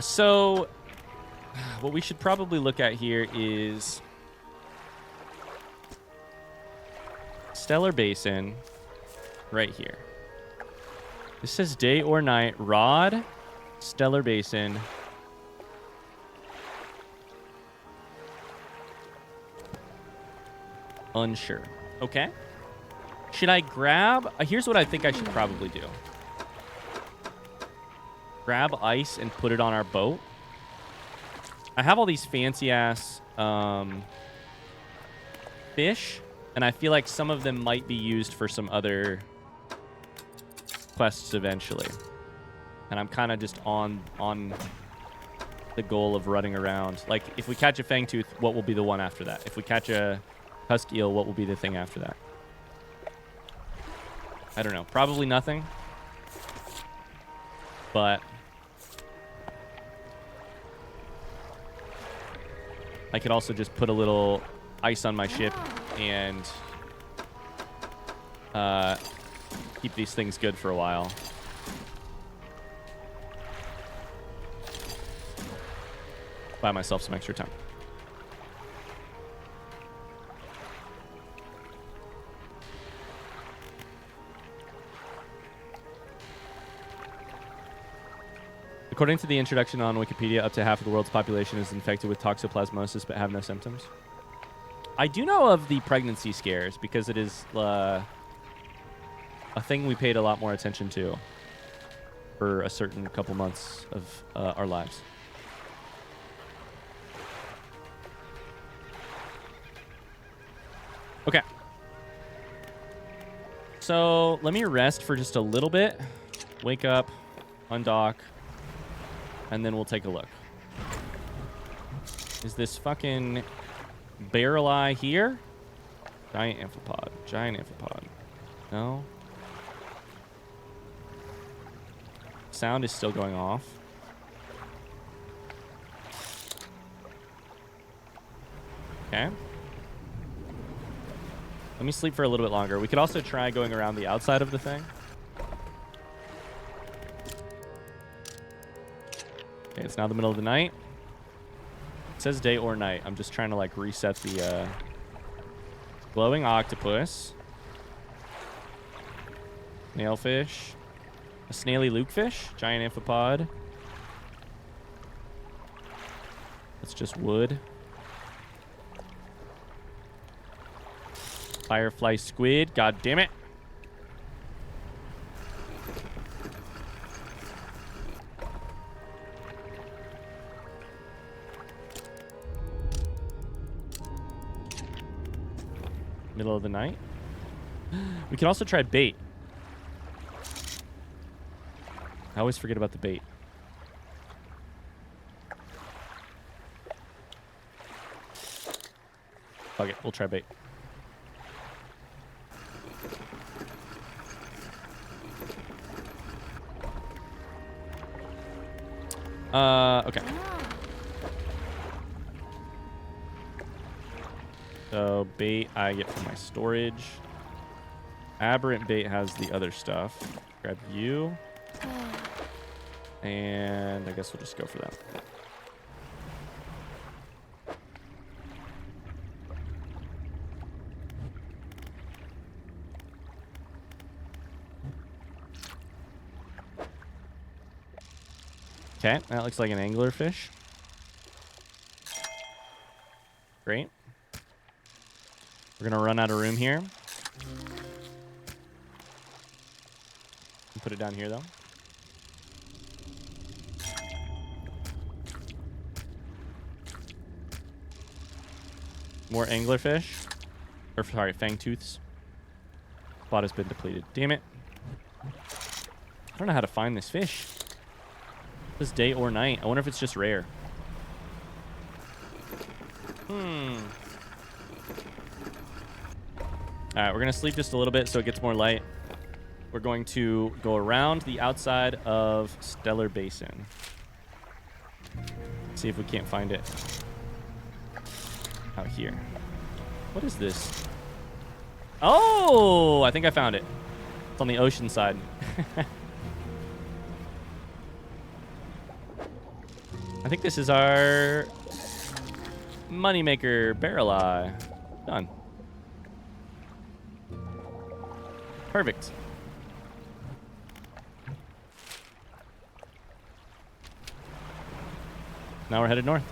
So what we should probably look at here is Stellar Basin right here. This says day or night. Rod, Stellar Basin. Unsure. Okay. Should I grab... here's what I think I should probably do. Grab ice and put it on our boat. I have all these fancy-ass fish, and I feel like some of them might be used for some other quests eventually. And I'm kind of just on the goal of running around. Like, if we catch a fangtooth, what will be the one after that? If we catch a husk eel, what will be the thing after that? I don't know. Probably nothing. But I could also just put a little ice on my ship and keep these things good for a while. Buy myself some extra time. According to the introduction on Wikipedia, up to half of the world's population is infected with toxoplasmosis but have no symptoms. I do know of the pregnancy scares because it is a thing we paid a lot more attention to for a certain couple months of our lives. Okay. So let me rest for just a little bit. Wake up, undock. And then we'll take a look. Is this fucking barrel eye here? Giant amphipod. Giant amphipod. No. Sound is still going off. Okay. Let me sleep for a little bit longer. We could also try going around the outside of the thing. Okay, it's now the middle of the night. It says day or night. I'm just trying to like reset the glowing octopus. Snailfish. A snaily lukefish. Giant amphipod. That's just wood. Firefly squid. God damn it. Middle of the night. We can also try bait. I always forget about the bait. Okay, we'll try bait. Okay. So bait I get from my storage. Aberrant bait has the other stuff. Grab you. And I guess we'll just go for that. Okay, that looks like an anglerfish. Great. We're gonna run out of room here. Put it down here though. More anglerfish. Or sorry, fangtooths. Spot has been depleted. Damn it. I don't know how to find this fish. This day or night. I wonder if it's just rare. Alright, we're going to sleep just a little bit so it gets more light. We're going to go around the outside of Stellar Basin. See if we can't find it out here. What is this? Oh, I think I found it. It's on the ocean side. I think this is our moneymaker barrel eye. Done. Perfect. Now we're headed north.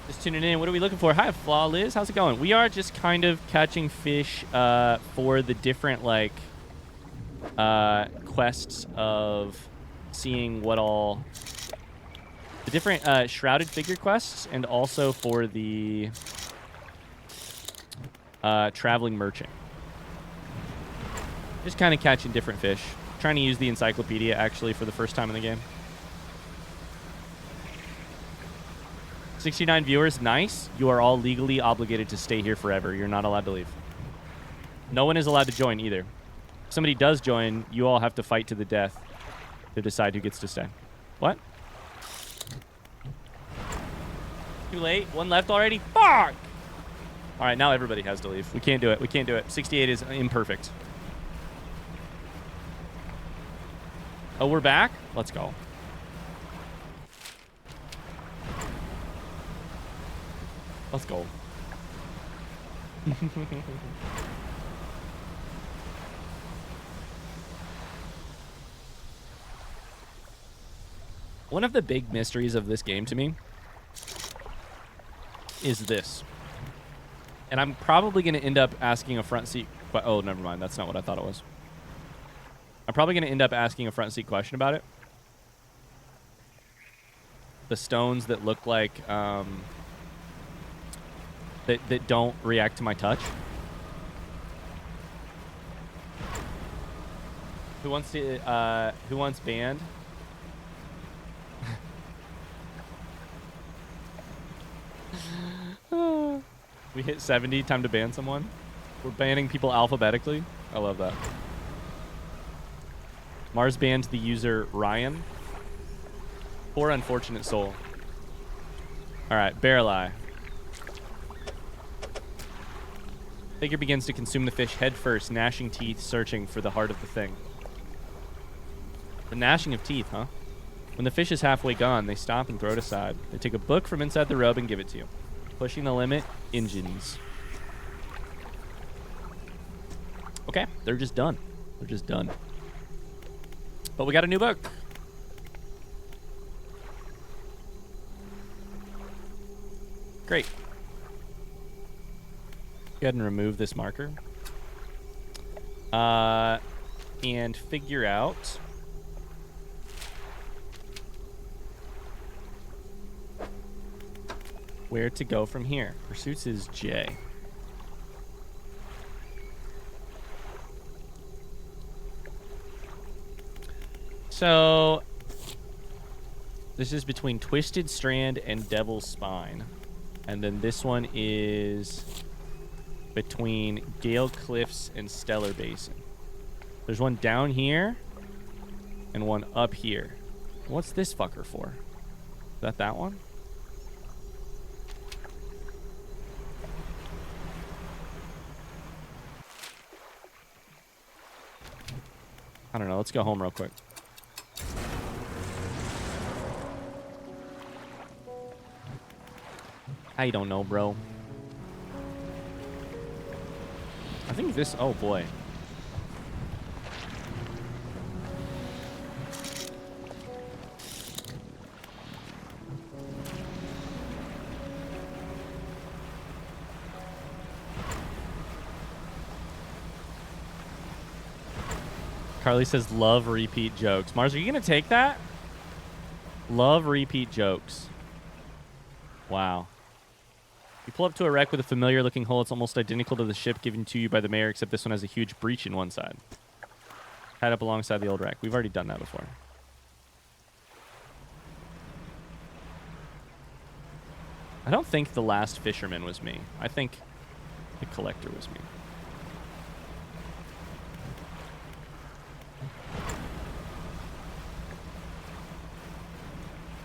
Just tuning in. What are we looking for? Hi, Flaw Liz. How's it going? We are just kind of catching fish for the different, like, quests of seeing what all... The different shrouded figure quests, and also for the traveling merchant. Just kind of catching different fish. Trying to use the encyclopedia, actually, for the first time in the game. 69 viewers, nice. You are all legally obligated to stay here forever. You're not allowed to leave. No one is allowed to join either. If somebody does join, you all have to fight to the death to decide who gets to stay. What? Too late. One left already? Fuck! All right, now everybody has to leave. We can't do it. We can't do it. 68 is imperfect. Oh, we're back? Let's go. Let's go. One of the big mysteries of this game to me is this. And I'm probably going to end up asking a front seat... Oh, never mind. That's not what I thought it was. I'm probably going to end up asking a front seat question about it. The stones that look like... That don't react to my touch. Who wants to, who wants banned? We hit 70, time to ban someone. We're banning people alphabetically. I love that. Mars banned the user Ryan. Poor unfortunate soul. Alright, barrel eye. Figure begins to consume the fish head first, gnashing teeth, searching for the heart of the thing. The gnashing of teeth, huh? When the fish is halfway gone, they stop and throw it aside. They take a book from inside the robe and give it to you. Pushing the limit, engines. Okay, they're just done. They're just done. But we got a new book. Great. Go ahead and remove this marker. And figure out where to go from here. Pursuits is J. So this is between Twisted Strand and Devil's Spine. And then this one is between Gale Cliffs and Stellar Basin. There's one down here and one up here. What's this fucker for? Is that one? I don't know. Let's go home real quick. I don't know, bro. I think this... Oh, boy. Carly says, love repeat jokes. Mars, are you going to take that? Love repeat jokes. Wow. You pull up to a wreck with a familiar-looking hull. It's almost identical to the ship given to you by the mayor, except this one has a huge breach in one side. Tied up alongside the old wreck. We've already done that before. I don't think the last fisherman was me. I think the collector was me.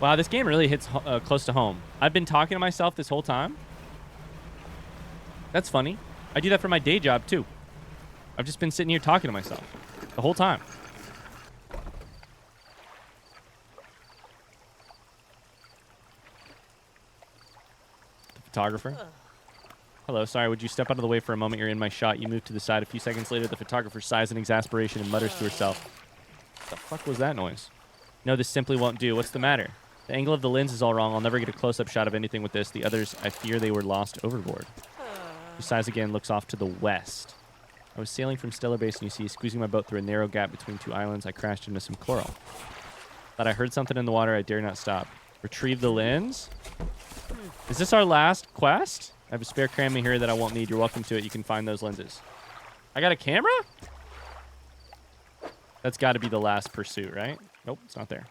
Wow, this game really hits close to home. I've been talking to myself this whole time. That's funny. I do that for my day job, too. I've just been sitting here talking to myself the whole time. photographer. Hello, sorry, would you step out of the way for a moment? You're in my shot. You move to the side. A few seconds later, the photographer sighs in exasperation and mutters to herself. What the fuck was that noise? No, this simply won't do. What's the matter? The angle of the lens is all wrong. I'll never get a close-up shot of anything with this. The others, I fear they were lost overboard. She sighs again, looks off to the west. I was sailing from Stellar Basin, you see, squeezing my boat through a narrow gap between two islands. I crashed into some coral. Thought I heard something in the water. I dare not stop. Retrieve the lens? Is this our last quest? I have a spare camera here that I won't need. You're welcome to it. You can find those lenses. I got a camera? That's got to be the last pursuit, right? Nope, it's not there.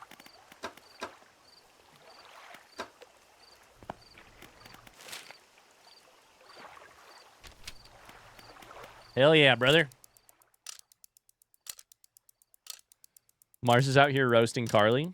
Hell yeah, brother. Mars is out here roasting Carly.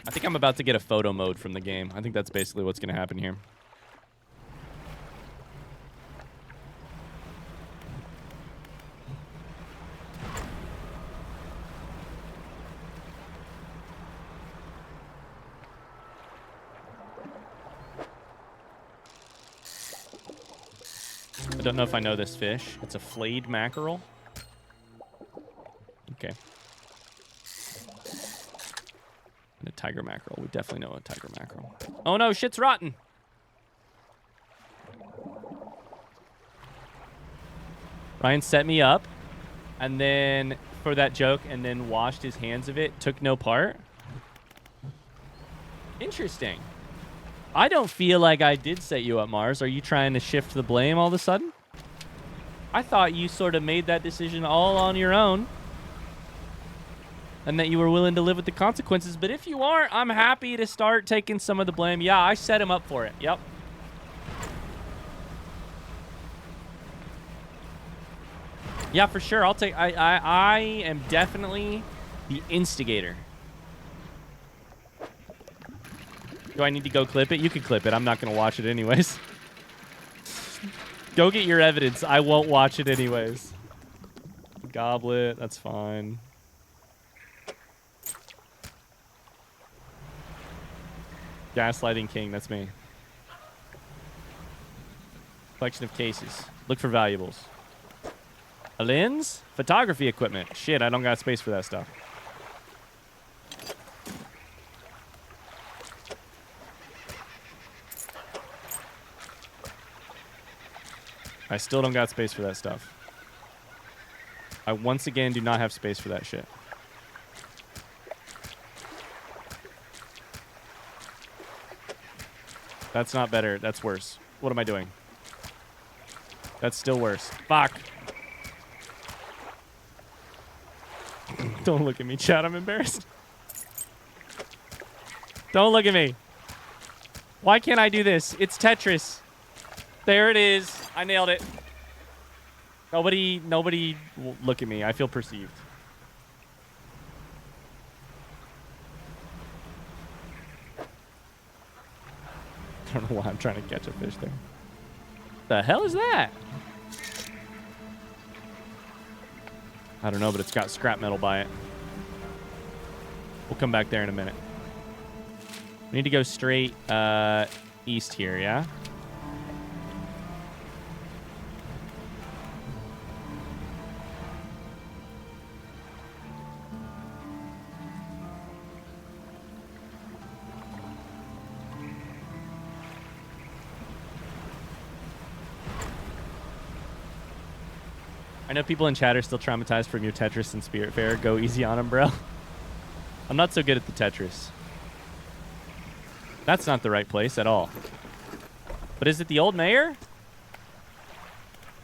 I think I'm about to get a photo mode from the game. I think that's basically what's going to happen here. I don't know if I know this fish. It's a flayed mackerel. Okay. And a tiger mackerel. We definitely know a tiger mackerel. Oh no, shit's rotten. Ryan set me up and then for that joke and then washed his hands of it. Took no part. Interesting. I don't feel like I did set you up, Mars. Are you trying to shift the blame all of a sudden? I thought you sort of made that decision all on your own. And that you were willing to live with the consequences. But if you aren't, I'm happy to start taking some of the blame. Yeah, I set him up for it. Yep. Yeah, for sure. I'll take... I am definitely the instigator. Do I need to go clip it? You can clip it. I'm not going to watch it anyways. Go get your evidence. I won't watch it anyways. Goblet. That's fine. Gaslighting King. That's me. Collection of cases. Look for valuables. A lens? Photography equipment. Shit, I don't got space for that stuff. I still don't got space for that stuff. I once again do not have space for that shit. That's not better. That's worse. What am I doing? That's still worse. Fuck. Don't look at me, chat. I'm embarrassed. Don't look at me. Why can't I do this? It's Tetris. There it is. I nailed it. Nobody look at me. I feel perceived. I don't know why I'm trying to catch a fish there. The hell is that? I don't know, but it's got scrap metal by it. We'll come back there in a minute. We need to go straight east here, yeah? I know people in chat are still traumatized from your Tetris and Spirit Fair. Go easy on them, bro. I'm not so good at the Tetris. That's not the right place at all. But is it the old mayor?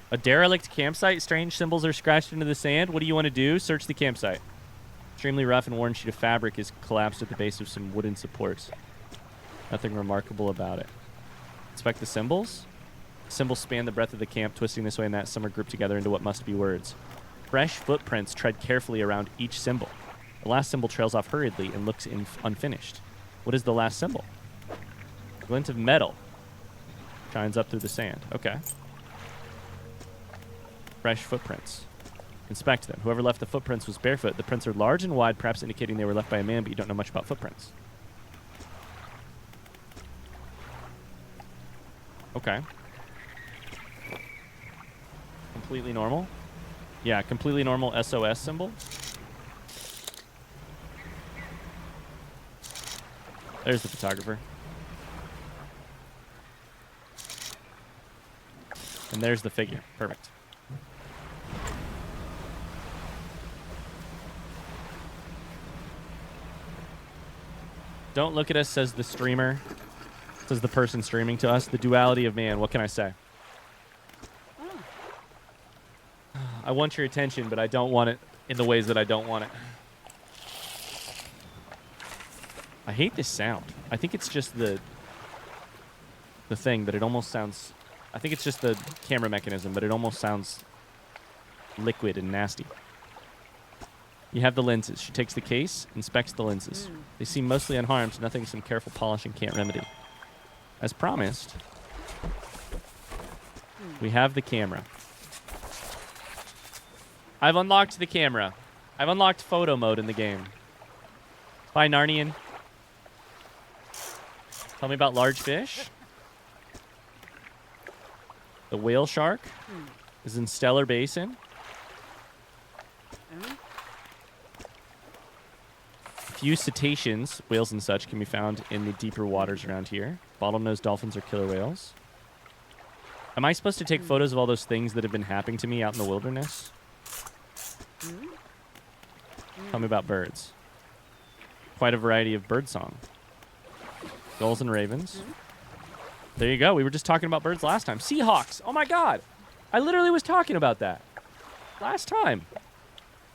A derelict campsite? Strange symbols are scratched into the sand. What do you want to do? Search the campsite. Extremely rough and worn sheet of fabric is collapsed at the base of some wooden supports. Nothing remarkable about it. Inspect the symbols. Symbols span the breadth of the camp, twisting this way and that. Some are grouped together into what must be words. Fresh footprints tread carefully around each symbol. The last symbol trails off hurriedly and looks unfinished. What is the last symbol? Glint of metal. Shines up through the sand. Okay. Fresh footprints. Inspect them. Whoever left the footprints was barefoot. The prints are large and wide, perhaps indicating they were left by a man, but you don't know much about footprints. Okay. Completely normal. Yeah, completely normal SOS symbol. There's the photographer. And there's the figure. Perfect. Don't look at us, says the streamer. Says the person streaming to us. The duality of man. What can I say? I want your attention, but I don't want it in the ways that I don't want it. I hate this sound. I think it's just the thing, but it almost sounds... I think it's just the camera mechanism, but it almost sounds liquid and nasty. You have the lenses. She takes the case, inspects the lenses. They seem mostly unharmed, nothing some careful polishing can't remedy. As promised, we have the camera. I've unlocked the camera. I've unlocked photo mode in the game. Bye, Narnian. Tell me about large fish. The whale shark is in Stellar Basin. Few cetaceans, whales and such, can be found in the deeper waters around here. Bottlenose dolphins are killer whales. Am I supposed to take photos of all those things that have been happening to me out in the wilderness? Tell me about birds. Quite a variety of bird song. Gulls and ravens. There you go. We were just talking about birds last time. Seahawks. Oh my god. I literally was talking about that last time.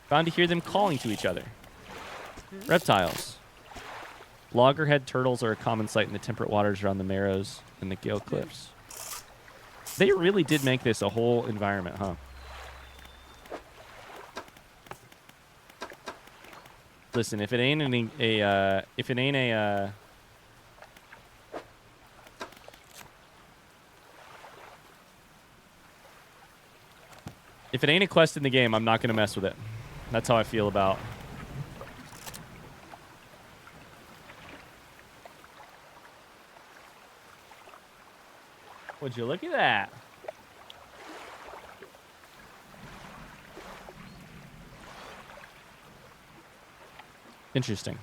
Found to hear them calling to each other. Reptiles. Loggerhead turtles are a common sight in the temperate waters around the Marrows and the Gale Cliffs. They really did make this a whole environment, huh? Listen, if it ain't a quest in the game, I'm not gonna mess with it. That's how I feel about. Would you look at that? Interesting.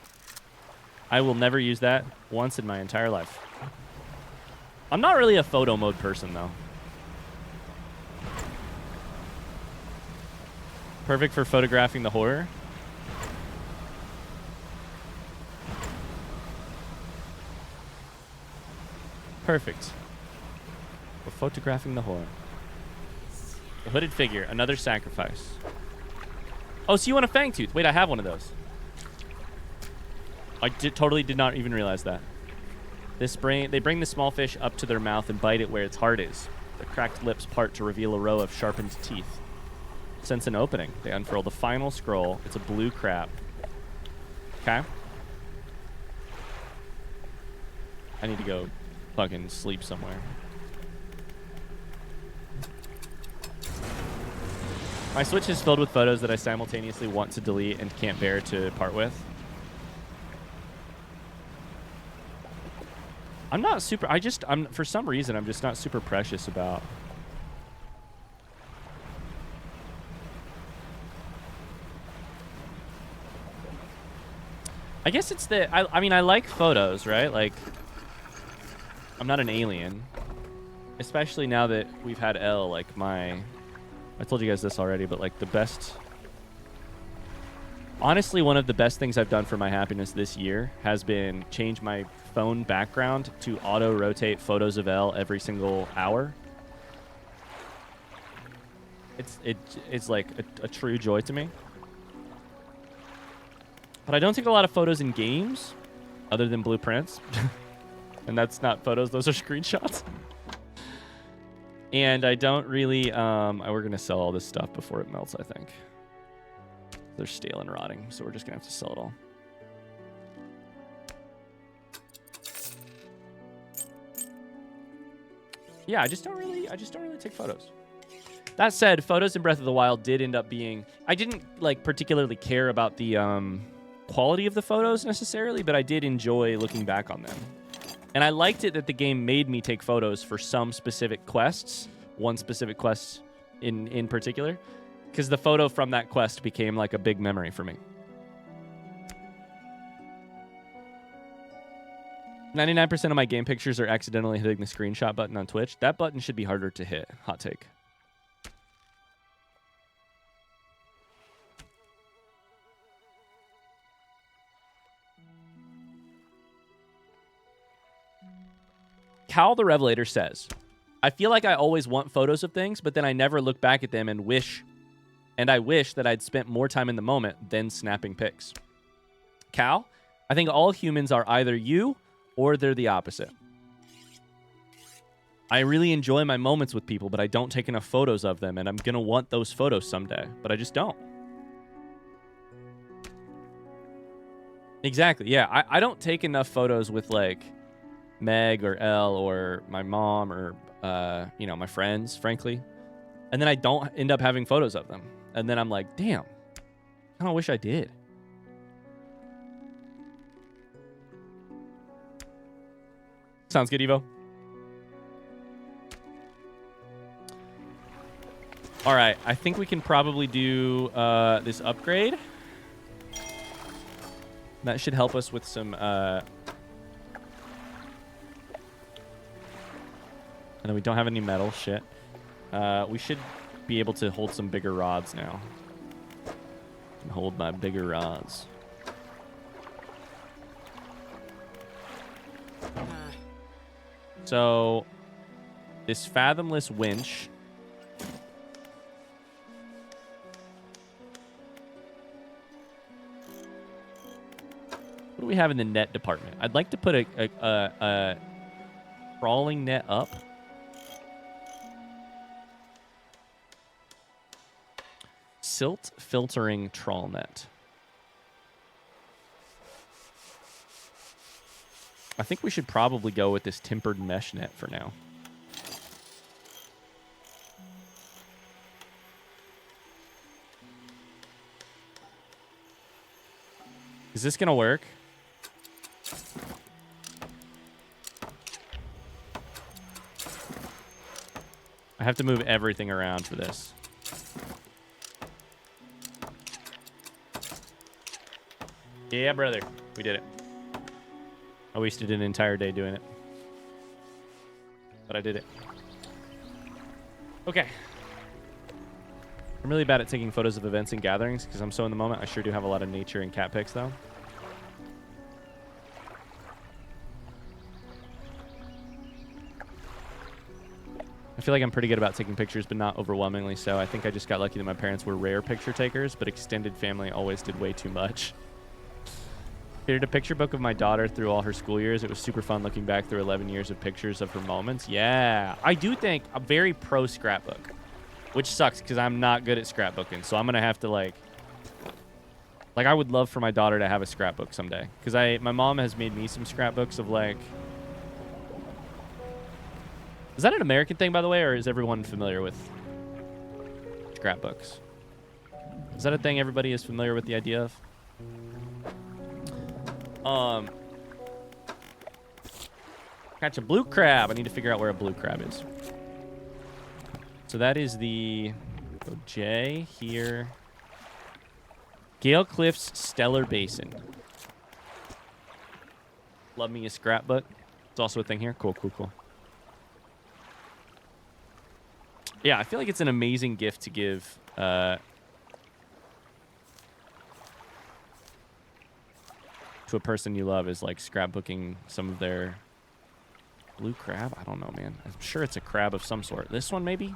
I will never use that once in my entire life. I'm not really a photo mode person, though. Perfect for photographing the horror. Perfect. For photographing the horror. The hooded figure, another sacrifice. Oh, so you want a fang tooth? Wait, I have one of those. I totally did not even realize that. They bring the small fish up to their mouth and bite it where its heart is. The cracked lips part to reveal a row of sharpened teeth. Sense an opening. They unfurl the final scroll. It's a blue crab. Okay. I need to go fucking sleep somewhere. My Switch is filled with photos that I simultaneously want to delete and can't bear to part with. I'm not super... for some reason, I'm just not super precious about... I guess it's the... I mean, I like photos, right? Like, I'm not an alien. Especially now that we've had L, like, my... I told you guys this already, but, like, the best... Honestly, one of the best things I've done for my happiness this year has been change my phone background to auto-rotate photos of L every single hour. It's like a true joy to me. But I don't take a lot of photos in games, other than blueprints. And that's not photos, those are screenshots. And I don't really... we're going to sell all this stuff before it melts, I think. They're stale and rotting, so we're just going to have to sell it all. Yeah, I just don't really take photos. That said, photos in Breath of the Wild did end up being... I didn't like particularly care about the quality of the photos necessarily, but I did enjoy looking back on them. And I liked it that the game made me take photos for some specific quests, one specific quest in particular, because the photo from that quest became like a big memory for me. 99% of my game pictures are accidentally hitting the screenshot button on Twitch. That button should be harder to hit. Hot take. Cal the Revelator says, I feel like I always want photos of things, but then I never look back at them and I wish that I'd spent more time in the moment than snapping pics. Cal, I think all humans are either you or they're the opposite. I really enjoy my moments with people, but I don't take enough photos of them, and I'm going to want those photos someday, but I just don't. Exactly, yeah. I don't take enough photos with, like, Meg or Elle or my mom or, my friends, frankly. And then I don't end up having photos of them. And then I'm like, damn, I kind of wish I did. Sounds good, Evo. All right, I think we can probably do this upgrade. That should help us with some... And then we don't have any metal. Shit. We should be able to hold some bigger rods now. And hold my bigger rods. So, this fathomless winch. What do we have in the net department? I'd like to put a crawling net up. Silt filtering trawl net. I think we should probably go with this tempered mesh net for now. Is this going to work? I have to move everything around for this. Yeah, brother. We did it. I wasted an entire day doing it. But I did it. Okay. I'm really bad at taking photos of events and gatherings because I'm so in the moment. I sure do have a lot of nature and cat pics, though. I feel like I'm pretty good about taking pictures, but not overwhelmingly so. I think I just got lucky that my parents were rare picture takers, but extended family always did way too much. Created a picture book of my daughter through all her school years. It was super fun looking back through 11 years of pictures of her moments. Yeah, I do think I'm very pro scrapbook, which sucks because I'm not good at scrapbooking. So I'm going to have to like I would love for my daughter to have a scrapbook someday because my mom has made me some scrapbooks of like, is that an American thing, by the way, or is everyone familiar with scrapbooks? Is that a thing everybody is familiar with the idea of? Catch a blue crab. I need to figure out where a blue crab is. So that is the J here. Gale Cliffs Stellar Basin. Love me a scrapbook. It's also a thing here. Cool, cool, cool. Yeah, I feel like it's an amazing gift to give to a person you love, is like scrapbooking some of their blue crab. I don't know, man. I'm sure it's a crab of some sort. This one, maybe?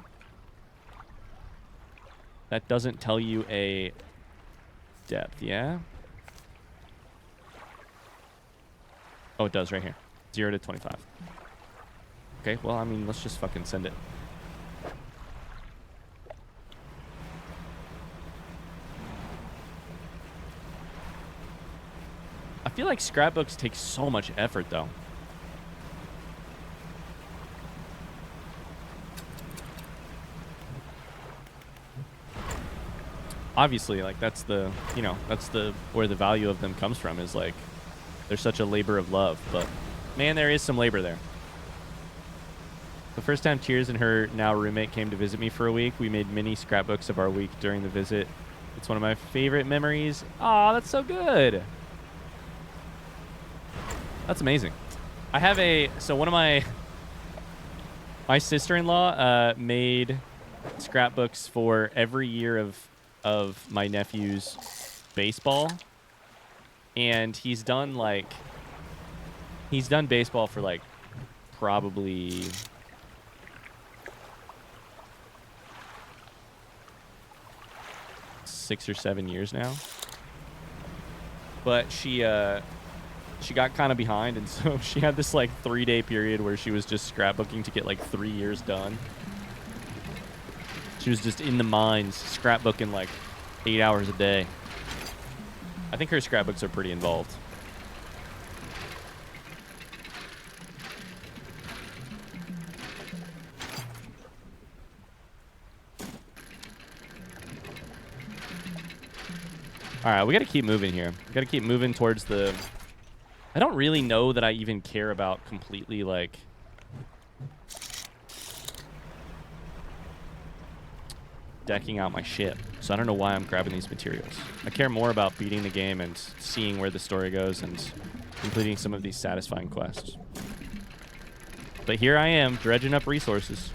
That doesn't tell you a depth, yeah? Oh, it does right here. 0 to 25. Okay, well, I mean, let's just fucking send it. I feel like scrapbooks take so much effort, though. obviously, like, that's the, you know, that's the where the value of them comes from, is like they're such a labor of love. But man, there is some labor there. The first time Tears and her now roommate came to visit me for a week, we made mini scrapbooks of our week during the visit. It's one of my favorite memories. Aw, that's so good. That's amazing. I have so one of my sister-in-law made scrapbooks for every year of my nephew's baseball. And he's done baseball for like probably 6 or 7 years now. But she got kind of behind, and so she had this like 3-day period where she was just scrapbooking to get like 3 years done. She was just in the mines scrapbooking like 8 hours a day. I think her scrapbooks are pretty involved. All right, we got to keep moving here. We got to keep moving towards the... I don't really know that I even care about completely, like... decking out my ship. So I don't know why I'm grabbing these materials. I care more about beating the game and seeing where the story goes and completing some of these satisfying quests. But here I am, dredging up resources.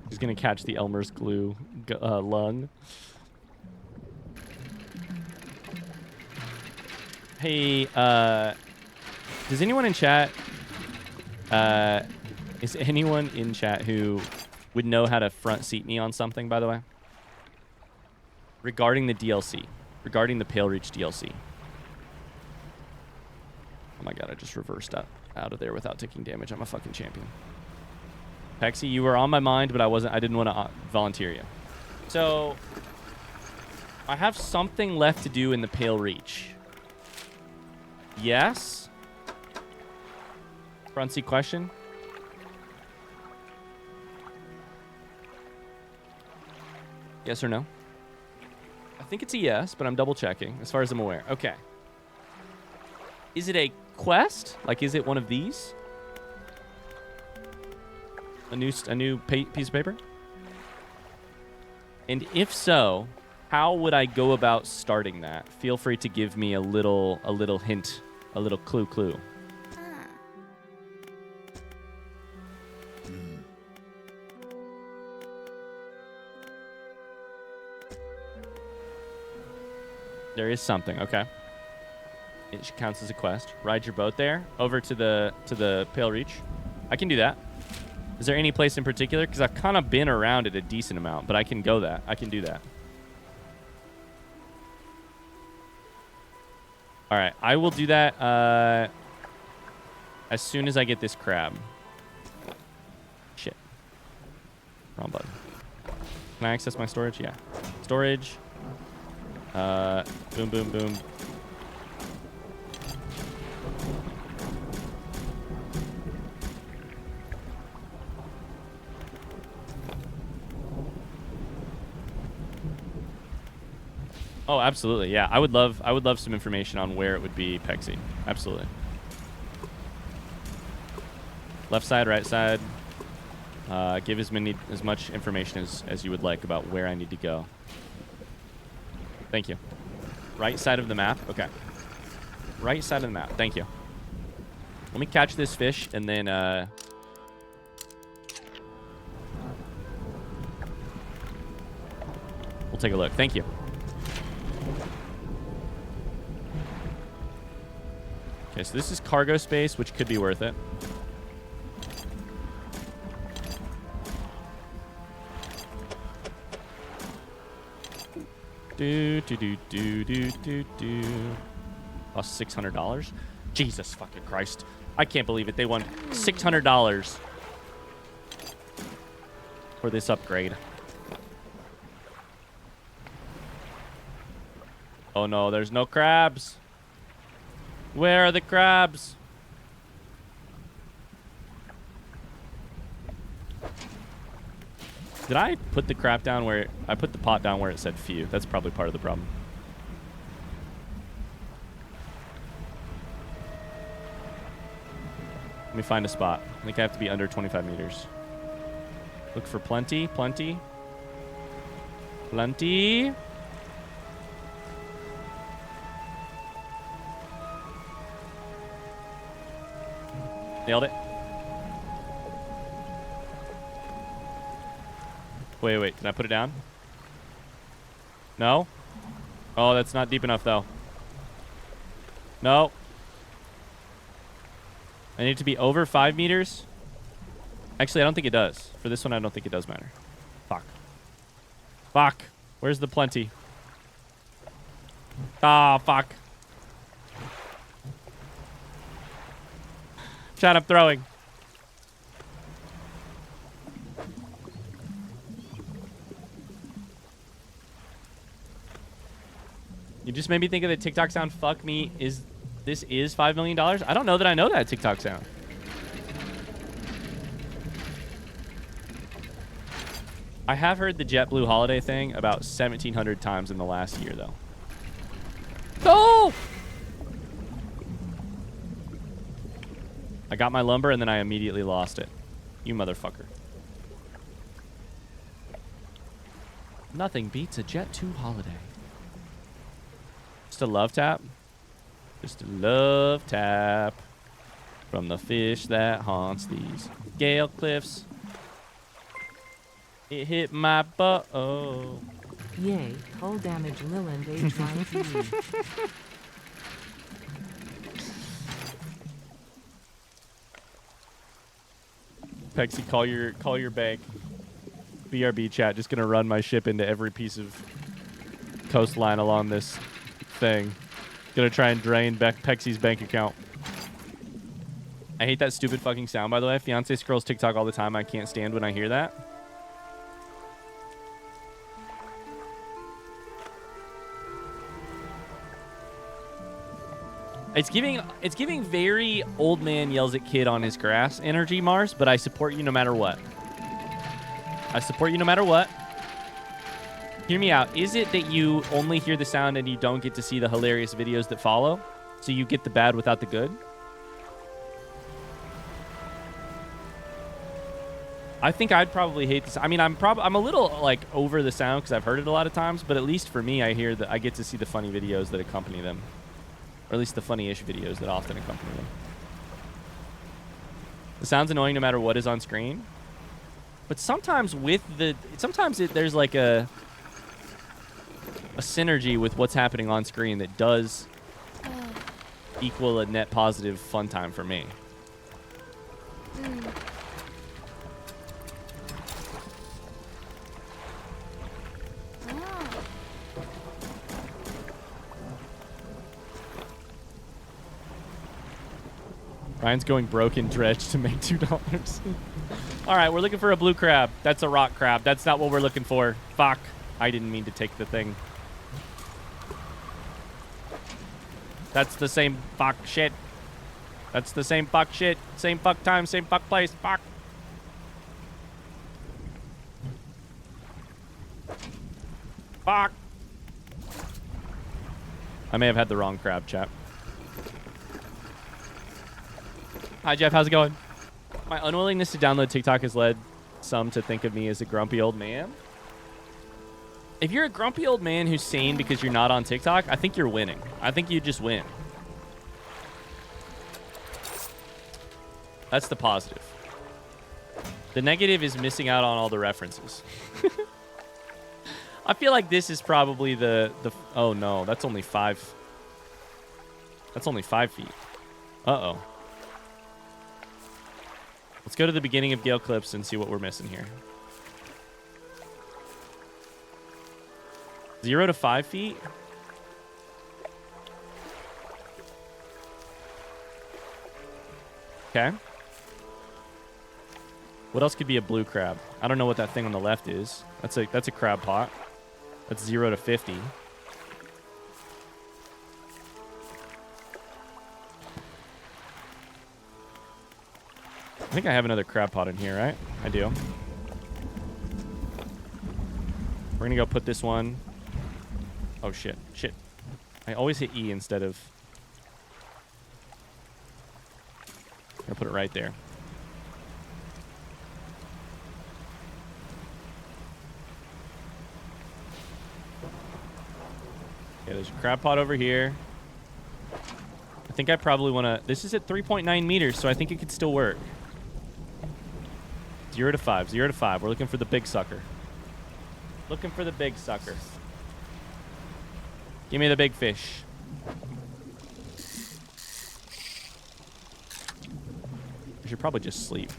He's gonna catch the Elmer's glue lung. Hey, does anyone in chat, is anyone in chat who would know how to front seat me on something, by the way? Regarding the DLC. Regarding the Pale Reach DLC. Oh my god, I just reversed out of there without taking damage. I'm a fucking champion. Pexy, you were on my mind, but I didn't want to volunteer you. So, I have something left to do in the Pale Reach. Yes? Front seat question? Yes or no? I think it's a yes, but I'm double checking as far as I'm aware. Okay. Is it a quest? Like, is it one of these? A new piece of paper? And if so, how would I go about starting that? Feel free to give me a little hint, a little clue. There is something, okay. It counts as a quest. Ride your boat there over to the Pale Reach. I can do that. Is there any place in particular? Because I've kind of been around it a decent amount, but I can do that. All right, I will do that as soon as I get this crab. Shit. Wrong button. Can I access my storage? Yeah. Storage. Boom, boom, boom. Oh, absolutely. Yeah, I would love some information on where it would be, Pexy. Absolutely. Left side, right side. Give as much information as you would like about where I need to go. Thank you. Right side of the map. Okay. Right side of the map. Thank you. Let me catch this fish and then we'll take a look. Thank you. Okay, so this is cargo space, which could be worth it. Lost $600. Jesus fucking Christ. I can't believe it. They won $600 for this upgrade. Oh no, there's no crabs. Where are the crabs? Did I put the crap down where... I put the pot down where it said few. That's probably part of the problem. Let me find a spot. I think I have to be under 25 meters. Look for plenty, plenty. Plenty. Nailed it. Wait. Did I put it down? No? Oh, that's not deep enough, though. No. I need it to be over 5 meters. Actually, I don't think it does. For this one, I don't think it does matter. Fuck. Fuck. Where's the plenty? Ah, fuck. Shot, I'm throwing. You just made me think of the TikTok sound. Fuck me. This is $5 million? I don't know that I know that TikTok sound. I have heard the JetBlue holiday thing about 1,700 times in the last year, though. Oh! I got my lumber, and then I immediately lost it. You motherfucker. Nothing beats a Jet 2 holiday. Just a love tap? Just a love tap from the fish that haunts these gale cliffs. It hit my butt. Oh. Yay, hull damage Lilland HYT. Pexy, call your bank. BRB chat. Just gonna run my ship into every piece of coastline along this thing. Gonna try and drain Pexy's bank account. I hate that stupid fucking sound, by the way. Fiance scrolls TikTok all the time. I can't stand when I hear that. It's giving very old man yells at kid on his grass energy, Mars, but I support you no matter what. I support you no matter what. Hear me out. Is it that you only hear the sound and you don't get to see the hilarious videos that follow? So you get the bad without the good? I think I'd probably hate this. I mean, I'm a little like over the sound because I've heard it a lot of times, but at least for me, I hear that I get to see the funny videos that accompany them. Or at least the funny-ish videos that often accompany them. The sound's annoying no matter what is on screen. But sometimes there's like a synergy with what's happening on screen that does equal a net positive fun time for me. Ryan's going broke in Dredge to make $2. All right, we're looking for a blue crab. That's a rock crab. That's not what we're looking for. Fuck. I didn't mean to take the thing. That's the same fuck shit. That's the same fuck shit. Same fuck time, same fuck place. Fuck. Fuck. I may have had the wrong crab, chap. Hi, Jeff. How's it going? My unwillingness to download TikTok has led some to think of me as a grumpy old man. If you're a grumpy old man who's sane because you're not on TikTok, I think you're winning. I think you just win. That's the positive. The negative is missing out on all the references. I feel like this is probably the oh no, that's only 5. That's only 5 feet. Uh-oh. Let's go to the beginning of Gale Clips and see what we're missing here. 0 to 5 feet? Okay. What else could be a blue crab? I don't know what that thing on the left is. That's a crab pot. That's 0 to 50. I think I have another crab pot in here, right? I do. We're gonna go put this one. Oh shit, shit. I always hit E instead of. I'm gonna put it right there. Okay, there's a crab pot over here. I think I probably want to... This is at 3.9 meters, so I think it could still work. 0 to 5. 0 to 5. We're looking for the big sucker. Looking for the big sucker. Give me the big fish. I should probably just sleep.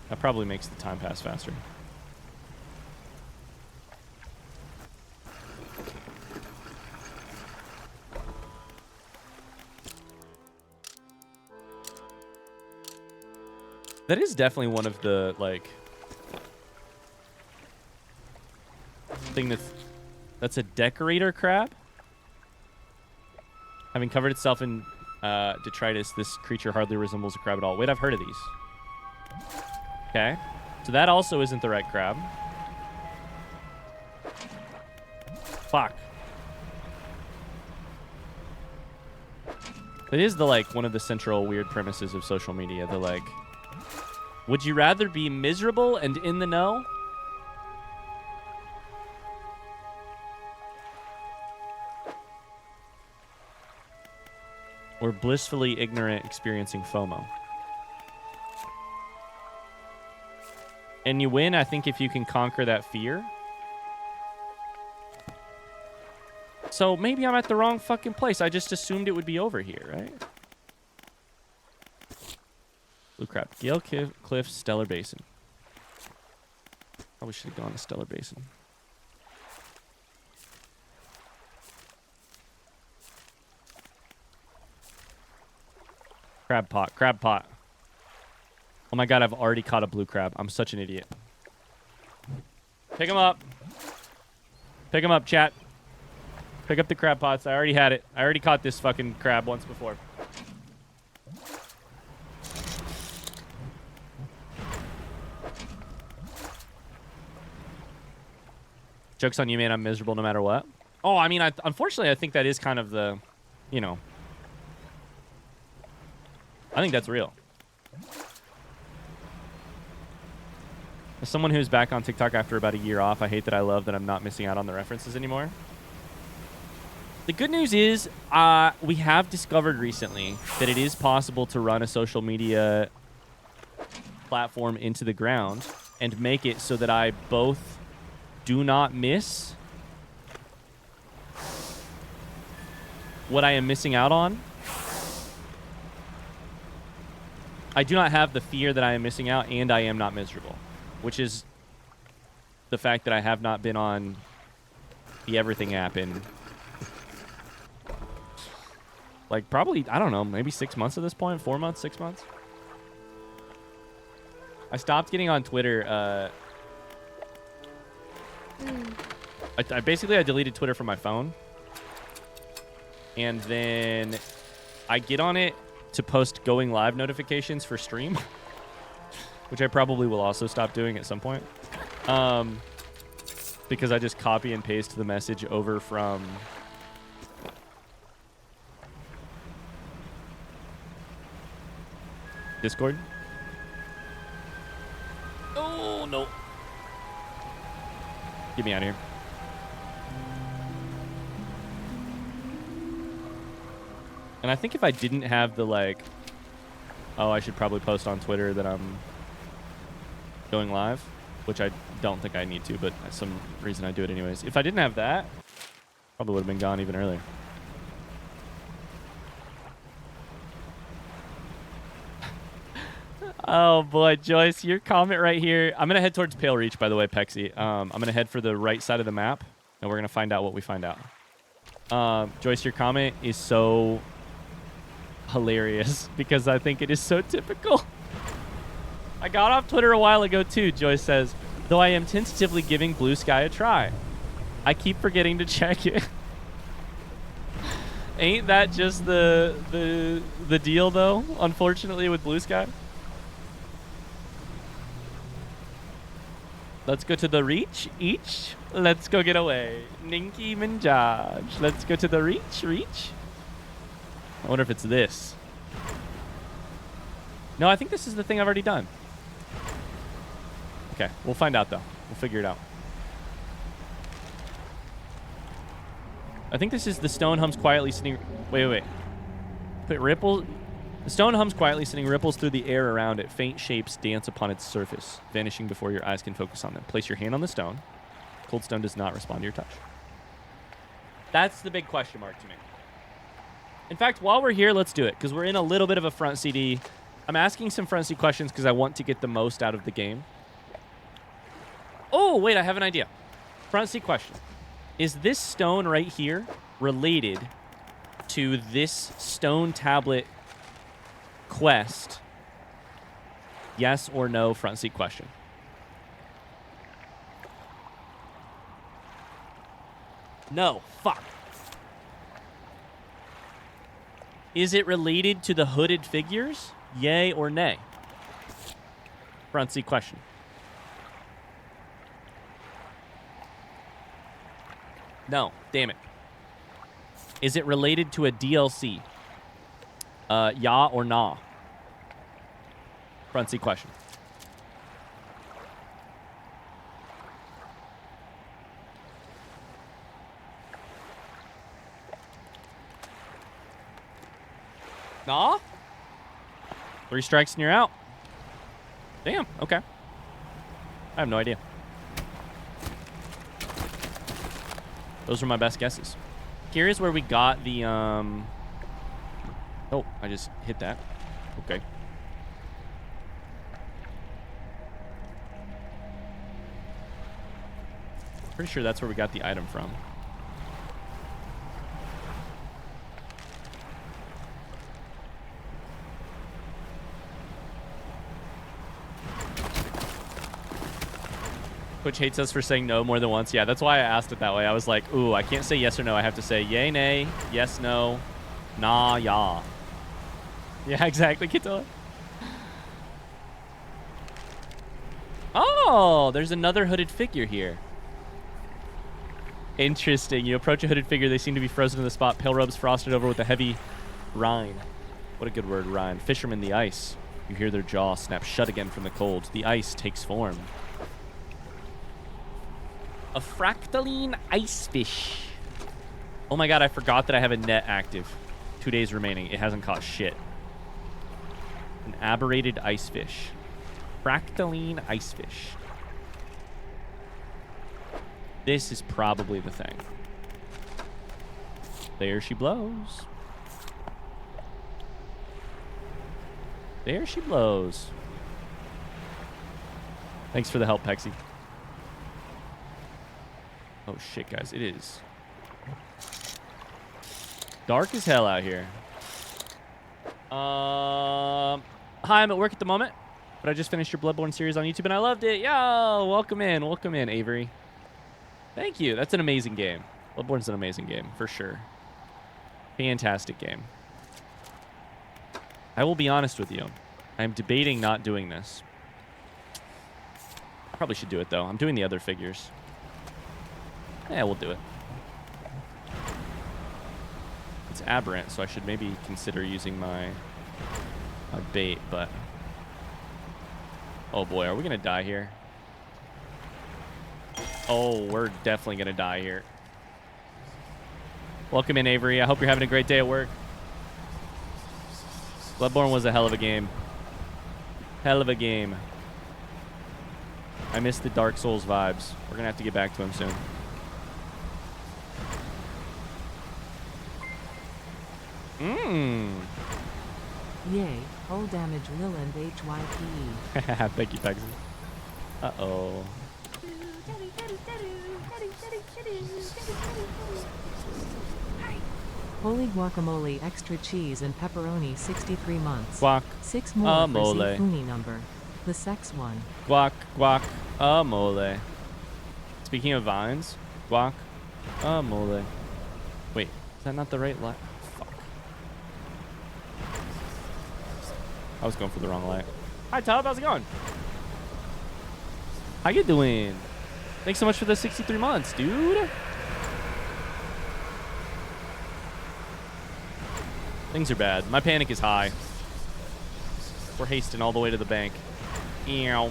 That probably makes the time pass faster. That is definitely one of the, like, thing that's a decorator crab. Having covered itself in detritus, this creature hardly resembles a crab at all. Wait, I've heard of these. Okay. So that also isn't the right crab. Fuck. It is the, like, one of the central weird premises of social media. The, like, would you rather be miserable and in the know? Or blissfully ignorant experiencing FOMO? And you win, I think, if you can conquer that fear. So maybe I'm at the wrong fucking place. I just assumed it would be over here, right? Blue crab. Gale Cliff, Stellar Basin. Probably should have gone to Stellar Basin. Crab pot. Crab pot. Oh my god, I've already caught a blue crab. I'm such an idiot. Pick him up. Pick him up, chat. Pick up the crab pots. I already had it. I already caught this fucking crab once before. Joke's on you, man. I'm miserable no matter what. Oh, I mean, unfortunately, I think that is kind of the, you know. I think that's real. As someone who's back on TikTok after about a year off, I hate that I love that I'm not missing out on the references anymore. The good news is we have discovered recently that it is possible to run a social media platform into the ground and make it so that I both do not miss what I am missing out on. I do not have the fear that I am missing out, and I am not miserable, which is the fact that I have not been on the Everything app in, like, probably, I don't know, maybe 6 months at this point, 4 months, 6 months. I stopped getting on Twitter. I basically deleted Twitter from my phone, and then I get on it to post going live notifications for stream, which I probably will also stop doing at some point, because I just copy and paste the message over from Discord. Oh no, get me out of here. And I think if I didn't have the, like, oh, I should probably post on Twitter that I'm going live, which I don't think I need to, but for some reason I do it anyways. If I didn't have that, probably would have been gone even earlier. Oh boy, Joyce, your comment right here. I'm gonna head towards Pale Reach, by the way, Pexy. I'm gonna head for the right side of the map, and we're gonna find out what we find out. Joyce, your comment is so hilarious because I think it is so typical. I got off Twitter a while ago too. Joyce says, though I am tentatively giving Blue Sky a try. I keep forgetting to check it. Ain't that just the deal though, unfortunately, with Blue Sky? Let's go to the reach. Each. Let's go get away. Ninky Minjaj. Let's go to the reach. Reach. I wonder if it's this. No, I think this is the thing I've already done. Okay, we'll find out though. We'll figure it out. I think this is the stone hums quietly sitting... Wait. Put ripples... The stone hums quietly, sending ripples through the air around it. Faint shapes dance upon its surface, vanishing before your eyes can focus on them. Place your hand on the stone. Cold stone does not respond to your touch. That's the big question mark to me. In fact, while we're here, let's do it, because we're in a little bit of a front CD. I'm asking some front seat questions because I want to get the most out of the game. Oh, wait, I have an idea. Front seat question. Is this stone right here related to this stone tablet quest? Yes or no, front seat question. No. Fuck. Is it related to the hooded figures? Yay or nay? Front seat question. No. Damn it. Is it related to a DLC? Yeah or nah? Front seat question. Nah? 3 strikes and you're out. Damn, okay. I have no idea. Those were my best guesses. Here's where we got the, Oh, I just hit that. Okay. Pretty sure that's where we got the item from. Twitch hates us for saying no more than once. Yeah, that's why I asked it that way. I was like, ooh, I can't say yes or no. I have to say yay, nay, yes, no, nah, yeah. Yeah, exactly, Kitoa. Oh, there's another hooded figure here. Interesting. You approach a hooded figure. They seem to be frozen in the spot. Pale robes frosted over with a heavy rind. What a good word, rind. Fisherman, the ice. You hear their jaw snap shut again from the cold. The ice takes form. A fractaline ice fish. Oh my god, I forgot that I have a net active. 2 days remaining. It hasn't caught shit. An aberrated ice fish. Fractaline ice fish. This is probably the thing. There she blows. There she blows. Thanks for the help, Pexy. Oh shit, guys, it is dark as hell out here. Hi, I'm at work at the moment, but I just finished your Bloodborne series on YouTube and I loved it. Yo, welcome in, Avery. Thank you. That's an amazing game. Bloodborne's an amazing game, for sure. Fantastic game. I will be honest with you. I'm debating not doing this. I probably should do it, though. I'm doing the other figures. Yeah, we'll do it. It's aberrant, so I should maybe consider using my bait, but... Oh boy, are we gonna die here? Oh, we're definitely gonna die here. Welcome in, Avery. I hope you're having a great day at work. Bloodborne was a hell of a game. Hell of a game. I miss the Dark Souls vibes. We're gonna have to get back to him soon. Yay, hull damage Lilland HYPE. Thank you, Pexy. Uh-oh. Holy guacamole, extra cheese and pepperoni, 63 months. Guac. 6 more for mole. Zifuni number. The sex one. Guac, guac, mole. Speaking of vines, guac, mole. Wait, is that not the right light? Fuck. I was going for the wrong light. Hi, Tub. How's it going? How you doing? Thanks so much for the 63 months, dude. Things are bad. My panic is high. We're hasting all the way to the bank. Ew.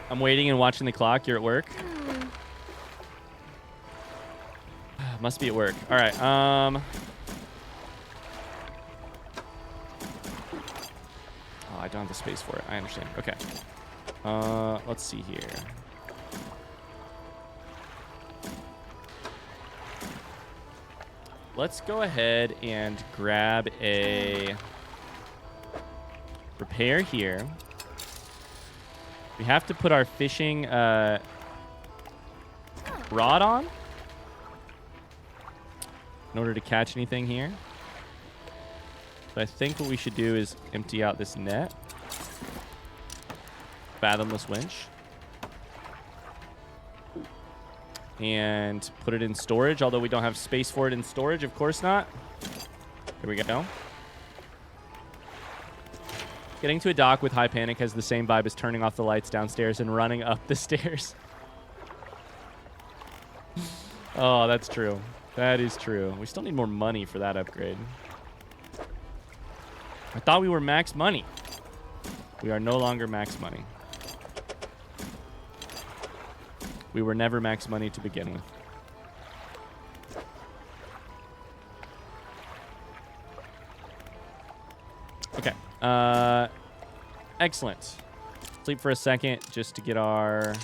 I'm waiting and watching the clock. You're at work? Must be at work. All right. Oh, I don't have the space for it. I understand. Okay. Let's see here. Let's go ahead and grab a repair here. We have to put our fishing rod on in order to catch anything here. So I think what we should do is empty out this net. Fathomless winch. And put it in storage, although we don't have space for it in storage. Of course not. Here we go. Getting to a dock with high panic has the same vibe as turning off the lights downstairs and running up the stairs. Oh, that's true. That is true. We still need more money for that upgrade. I thought we were max money. We are no longer max money. We were never max money to begin with. Okay. Excellent. Sleep for a second just to get our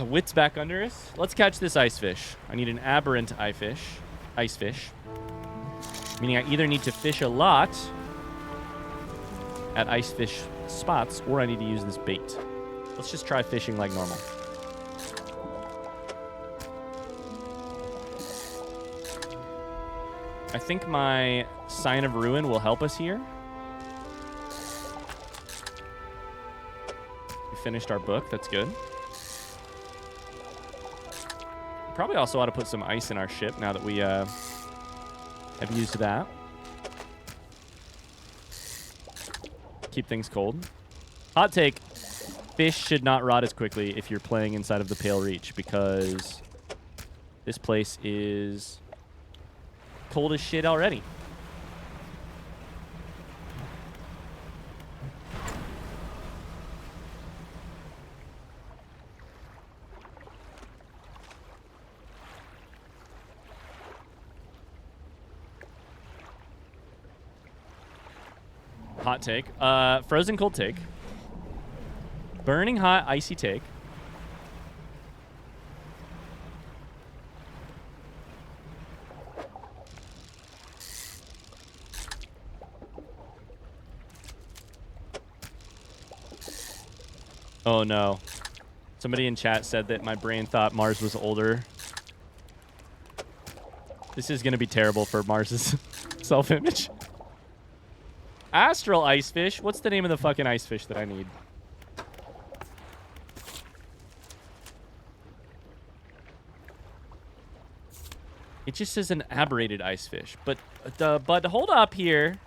wits back under us. Let's catch this ice fish. I need an aberrant ice fish. Meaning I either need to fish a lot at ice fish spots or I need to use this bait. Let's just try fishing like normal. I think my sign of ruin will help us here. We finished our book. That's good. Probably also ought to put some ice in our ship now that we have used that. Keep things cold. Hot take. Fish should not rot as quickly if you're playing inside of the Pale Reach because this place is cold as shit already. Hot take. Frozen cold take. Burning hot icy take. Oh no. Somebody in chat said that my brain thought Mars was older. This is going to be terrible for Mars's self-image. Astral ice fish. What's the name of the fucking ice fish that I need? It just says an aberrated ice fish. But hold up here.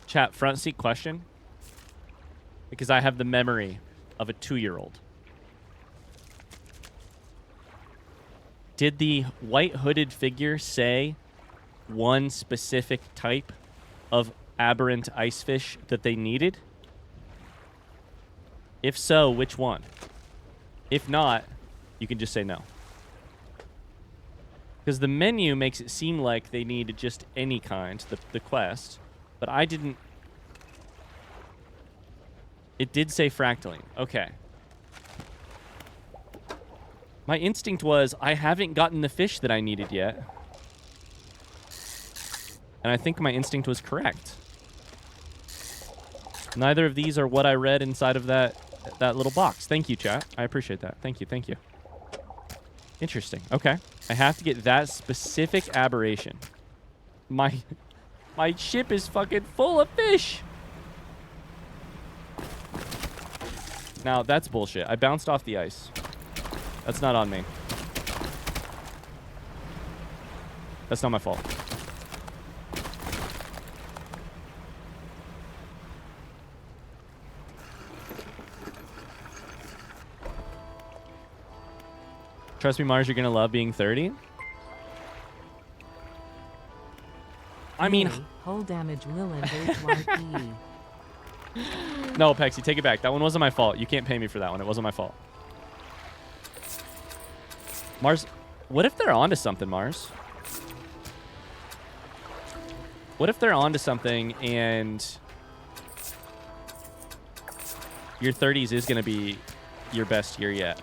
Chat, front seat question. Because I have the memory of a 2-year-old. Did the white hooded figure say one specific type of aberrant ice fish that they needed? If so, which one? If not, you can just say no. Because the menu makes it seem like they need just any kind, the quest. But I didn't... It did say fractaling. Okay. My instinct was, I haven't gotten the fish that I needed yet. And I think my instinct was correct. Neither of these are what I read inside of that little box. Thank you, chat. I appreciate that. Thank you. Thank you. Interesting. Okay. I have to get that specific aberration. My My ship is fucking full of fish. Now, that's bullshit. I bounced off the ice. That's not on me. That's not my fault. Trust me, Mars, you're going to love being 30. I mean... Hull damage Willand HYE. No, Pexy, take it back. That one wasn't my fault. You can't pay me for that one. It wasn't my fault. Mars, what if they're onto something, Mars? What if they're onto something and your 30s is going to be your best year yet?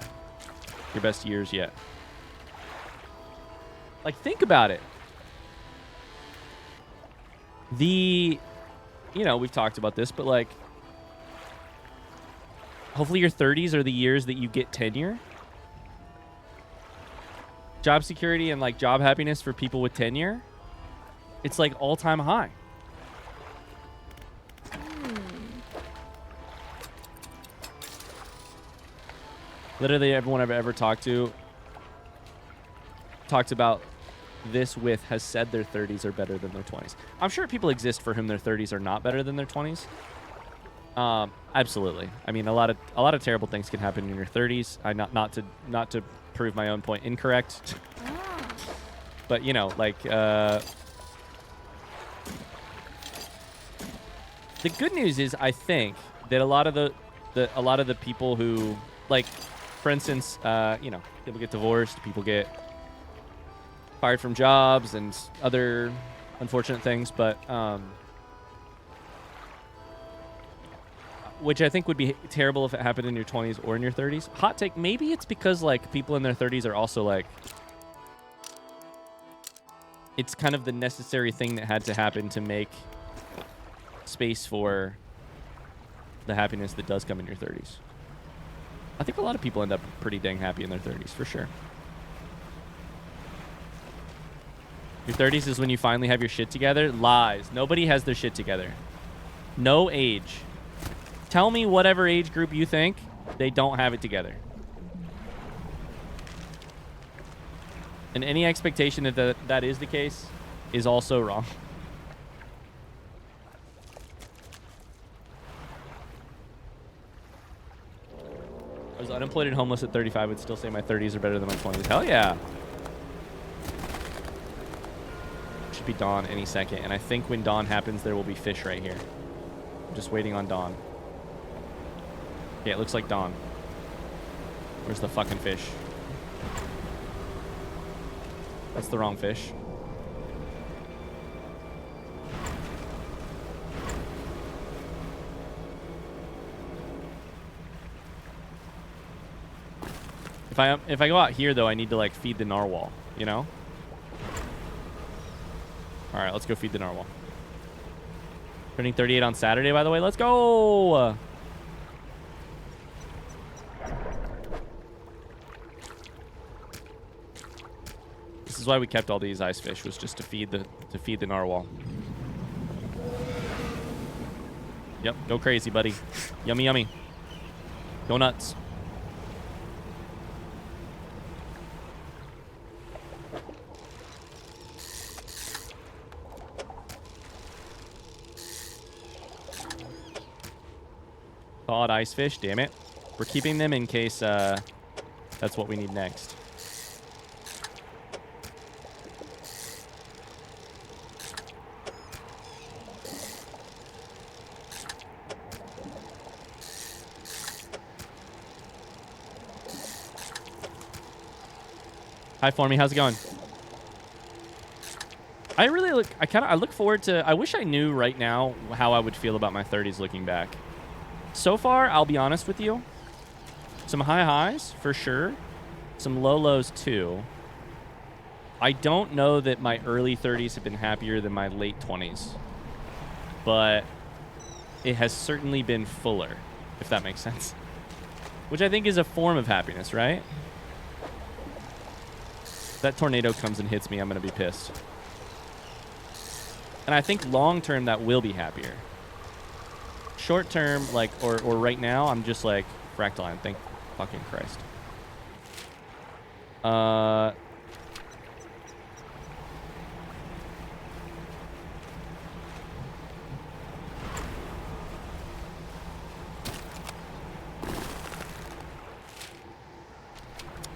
Your best years yet? Like, think about it. You know, we've talked about this, but like, hopefully your 30s are the years that you get tenure. Job security and like job happiness for people with tenure. It's like all-time high. Literally everyone I've ever talked to talks about this with has said their 30s are better than their 20s. I'm sure people exist for whom their 30s are not better than their 20s. Absolutely. I mean, a lot of terrible things can happen in your 30s. Not to prove my own point incorrect. But you know, like the good news is I think that a lot of the people who, like, for instance, you know, people get divorced, people get fired from jobs and other unfortunate things, but which I think would be terrible if it happened in your 20s or in your 30s. Hot take, maybe it's because like people in their 30s are also like, it's kind of the necessary thing that had to happen to make space for the happiness that does come in your 30s. I think a lot of people end up pretty dang happy in their 30s, for sure. Your 30s is when you finally have your shit together? Lies. Nobody has their shit together. No age. Tell me whatever age group you think, they don't have it together. And any expectation that that is the case is also wrong. I was unemployed and homeless at 35. I would still say my 30s are better than my 20s. Hell yeah. Should be dawn any second. And I think when dawn happens, there will be fish right here. I'm just waiting on dawn. Yeah, it looks like dawn. Where's the fucking fish? That's the wrong fish. If I go out here though, I need to like feed the narwhal, you know? All right, let's go feed the narwhal. Turning 38 on Saturday, by the way. Let's go. This is why we kept all these ice fish, was just to feed the narwhal. Yep, go crazy, buddy. Yummy, yummy. Go nuts. Thawed ice fish, damn it. We're keeping them in case that's what we need next. Hi, Formy. How's it going? I look forward to... I wish I knew right now how I would feel about my 30s looking back. So far, I'll be honest with you. Some high highs, for sure. Some low lows, too. I don't know that my early 30s have been happier than my late 20s. But it has certainly been fuller, if that makes sense. Which I think is a form of happiness, right? If that tornado comes and hits me, I'm going to be pissed. And I think long term that will be happier. Short term, like, or right now, I'm just like, Fractaline, thank fucking Christ.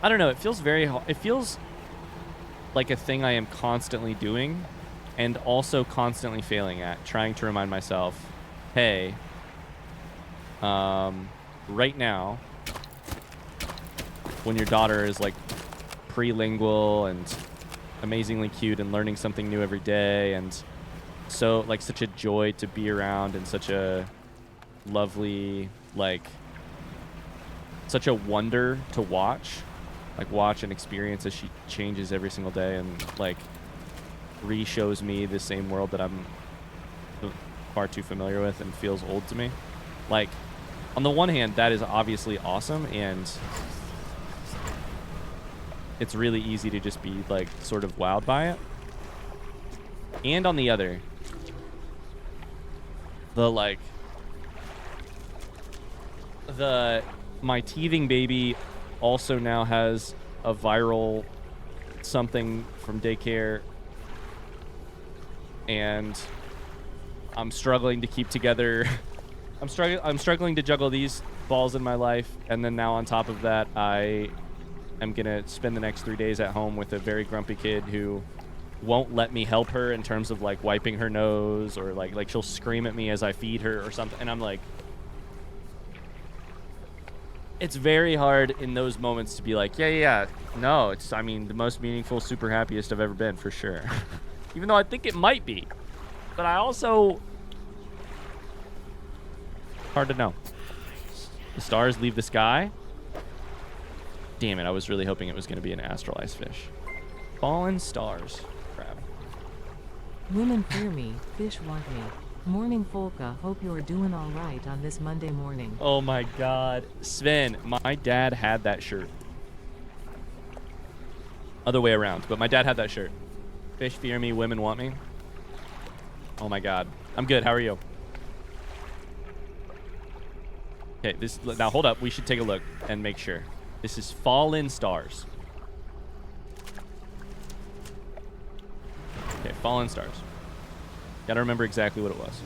I don't know. It feels very. It feels like a thing I am constantly doing, and also constantly failing at. Trying to remind myself, hey, right now, when your daughter is like prelingual and amazingly cute and learning something new every day, and so like such a joy to be around, and such a lovely, like, such a wonder to watch. Like, watch and experience as she changes every single day and, like, re-shows me the same world that I'm far too familiar with and feels old to me. Like, on the one hand, that is obviously awesome, and it's really easy to just be, like, sort of wowed by it. And on the other, my teething baby also now has a viral something from daycare, and I'm struggling to keep together. I'm struggling to juggle these balls in my life, and then now on top of that, I am gonna spend the next 3 days at home with a very grumpy kid who won't let me help her in terms of like wiping her nose, or like she'll scream at me as I feed her or something, and I'm like, it's very hard in those moments to be like, yeah, no, it's, I mean, the most meaningful, super happiest I've ever been, for sure. Even though I think it might be. But I also... Hard to know. The stars leave the sky. Damn it, I was really hoping it was going to be an astralized fish. Fallen stars. Crap. Women fear me, fish want me. Morning Folka, hope you're doing all right on this Monday morning. Oh my god. Sven, my dad had that shirt. Other way around, but my dad had that shirt. Fish fear me, women want me. Oh my god. I'm good, how are you? Okay, now hold up, we should take a look and make sure. This is Fallen Stars. Okay, Fallen Stars. Gotta remember exactly what it was.